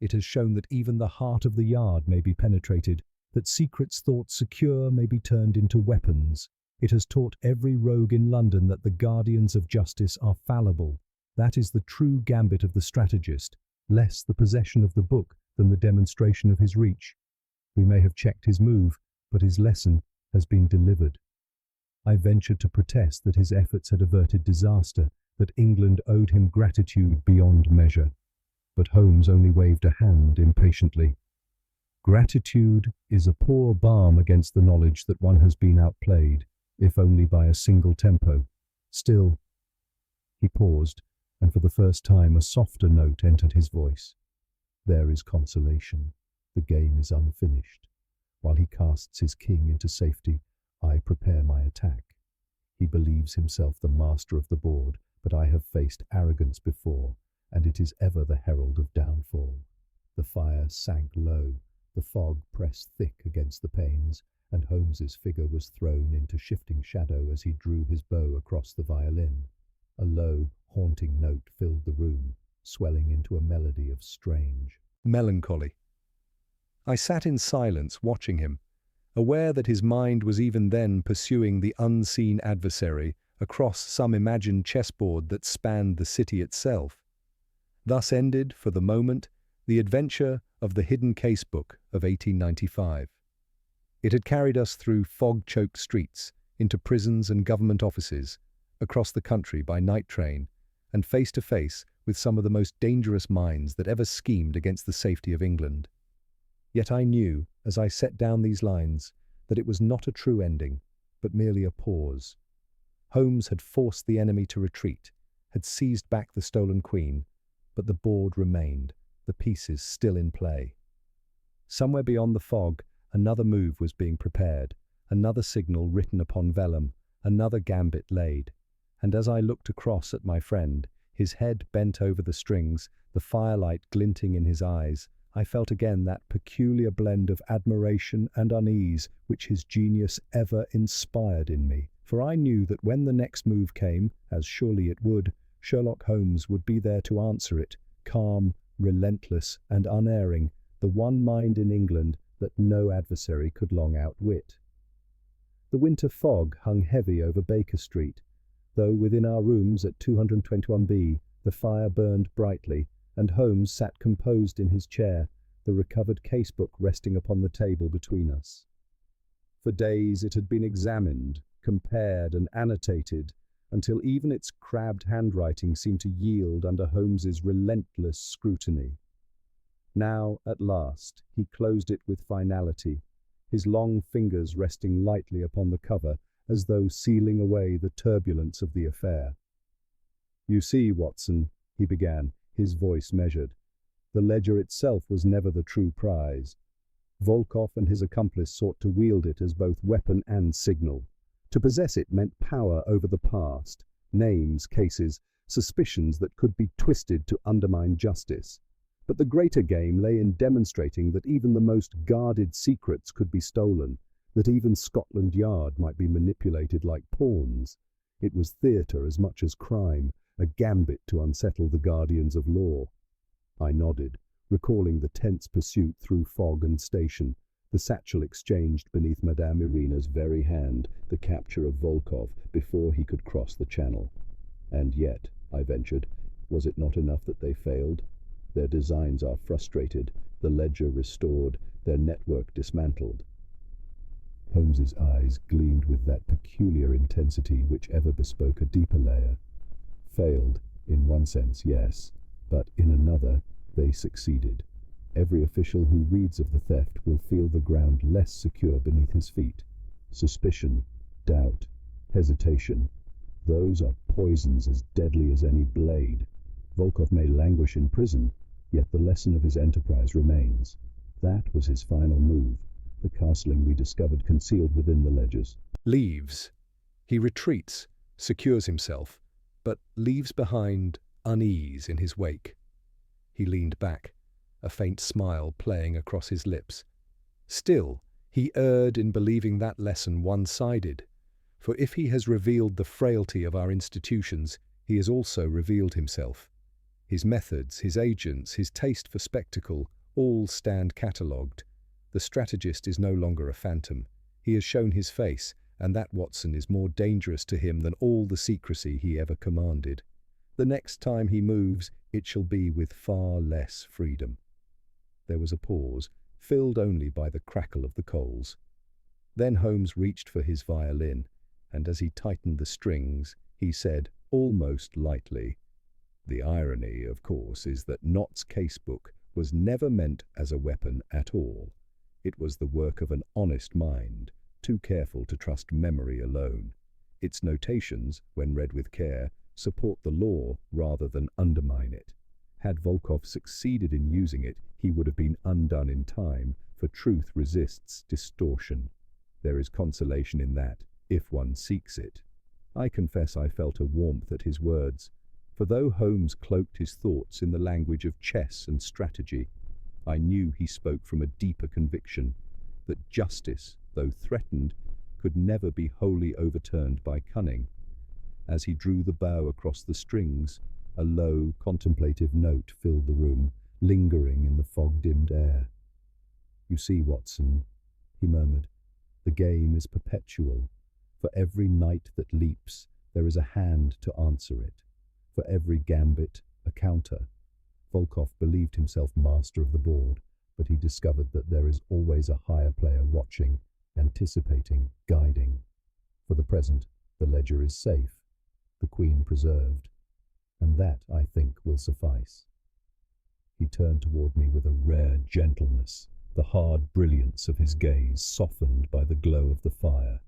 It has shown that even the heart of the yard may be penetrated, that secrets thought secure may be turned into weapons. It has taught every rogue in London that the guardians of justice are fallible. That is the true gambit of the strategist, less the possession of the book than the demonstration of his reach. We may have checked his move, but his lesson has been delivered. I ventured to protest that his efforts had averted disaster, that England owed him gratitude beyond measure. But Holmes only waved a hand impatiently. Gratitude is a poor balm against the knowledge that one has been outplayed, if only by a single tempo. Still, he paused, and for the first time a softer note entered his voice. There is consolation. The game is unfinished. While he casts his king into safety, I prepare my attack. He believes himself the master of the board, but I have faced arrogance before, and it is ever the herald of downfall. The fire sank low, the fog pressed thick against the panes, and Holmes's figure was thrown into shifting shadow as he drew his bow across the violin. A low, haunting note filled the room, swelling into a melody of strange melancholy. I sat in silence watching him, aware that his mind was even then pursuing the unseen adversary across some imagined chessboard that spanned the city itself. Thus ended, for the moment, the adventure of the hidden casebook of 1895. It had carried us through fog-choked streets, into prisons and government offices, across the country by night train, and face to face with some of the most dangerous minds that ever schemed against the safety of England. Yet I knew, as I set down these lines, that it was not a true ending, but merely a pause. Holmes had forced the enemy to retreat, had seized back the stolen queen, but the board remained, the pieces still in play. Somewhere beyond the fog, another move was being prepared, another signal written upon vellum, another gambit laid. And as I looked across at my friend, his head bent over the strings, the firelight glinting in his eyes, I felt again that peculiar blend of admiration and unease which his genius ever inspired in me. For I knew that when the next move came, as surely it would, Sherlock Holmes would be there to answer it, calm, relentless, and unerring, the one mind in England that no adversary could long outwit. The winter fog hung heavy over Baker Street, though within our rooms at 221B the fire burned brightly, and Holmes sat composed in his chair, the recovered casebook resting upon the table between us. For days it had been examined, compared and annotated, until even its crabbed handwriting seemed to yield under Holmes's relentless scrutiny. Now, at last, he closed it with finality, his long fingers resting lightly upon the cover, as though sealing away the turbulence of the affair. "You see, Watson," he began, his voice measured, "the ledger itself was never the true prize. Volkov and his accomplice sought to wield it as both weapon and signal. To possess it meant power over the past, names, cases, suspicions that could be twisted to undermine justice. But the greater game lay in demonstrating that even the most guarded secrets could be stolen, that even Scotland Yard might be manipulated like pawns. It was theatre as much as crime, a gambit to unsettle the guardians of law." I nodded, recalling the tense pursuit through fog and station, the satchel exchanged beneath Madame Irina's very hand, the capture of Volkov before he could cross the channel. "And yet," I ventured, "was it not enough that they failed? Their designs are frustrated, the ledger restored, their network dismantled." Holmes's eyes gleamed with that peculiar intensity which ever bespoke a deeper layer. "Failed, in one sense, yes, but in another, they succeeded. Every official who reads of the theft will feel the ground less secure beneath his feet. Suspicion, doubt, hesitation, those are poisons as deadly as any blade. Volkov may languish in prison, yet the lesson of his enterprise remains. That was his final move, the castling we discovered concealed within the ledgers." Leaves. He retreats, secures himself, but leaves behind unease in his wake. He leaned back, a faint smile playing across his lips. Still, he erred in believing that lesson one-sided, for if he has revealed the frailty of our institutions, he has also revealed himself. His methods, his agents, his taste for spectacle, all stand catalogued. The strategist is no longer a phantom. He has shown his face, and that, Watson, is more dangerous to him than all the secrecy he ever commanded. The next time he moves, it shall be with far less freedom. There was a pause, filled only by the crackle of the coals. Then Holmes reached for his violin, and as he tightened the strings, he said, almost lightly, "The irony, of course, is that Nott's casebook was never meant as a weapon at all. It was the work of an honest mind, too careful to trust memory alone. Its notations, when read with care, support the law rather than undermine it. Had Volkov succeeded in using it, he would have been undone in time, for truth resists distortion. There is consolation in that, if one seeks it." I confess I felt a warmth at his words, for though Holmes cloaked his thoughts in the language of chess and strategy, I knew he spoke from a deeper conviction that justice, though threatened, could never be wholly overturned by cunning. As he drew the bow across the strings, a low, contemplative note filled the room, lingering in the fog-dimmed air. "You see, Watson," he murmured, "the game is perpetual. For every knight that leaps, there is a hand to answer it. For every gambit, a counter." Volkov believed himself master of the board, but he discovered that there is always a higher player watching, anticipating, guiding. For the present, the ledger is safe, the queen preserved, and that, I think, will suffice. He turned toward me with a rare gentleness, the hard brilliance of his gaze softened by the glow of the fire.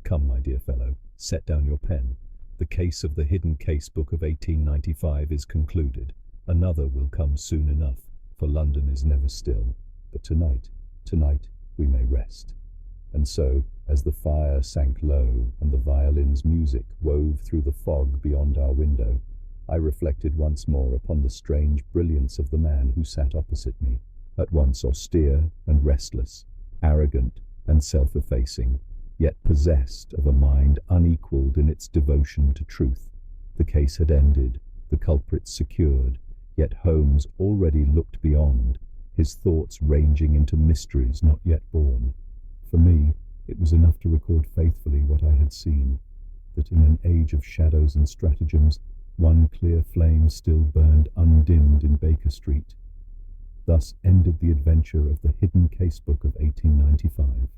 "Come, my dear fellow, set down your pen. The case of the hidden casebook of 1895 is concluded. Another will come soon enough, for London is never still. But tonight, we may rest." And so, as the fire sank low and the violin's music wove through the fog beyond our window, I reflected once more upon the strange brilliance of the man who sat opposite me, at once austere and restless, arrogant and self-effacing, yet possessed of a mind unequalled in its devotion to truth. The case had ended, the culprit secured, yet Holmes already looked beyond, his thoughts ranging into mysteries not yet born. For me, it was enough to record faithfully what I had seen, that in an age of shadows and stratagems, one clear flame still burned undimmed in Baker Street. Thus ended the adventure of the hidden casebook of 1895.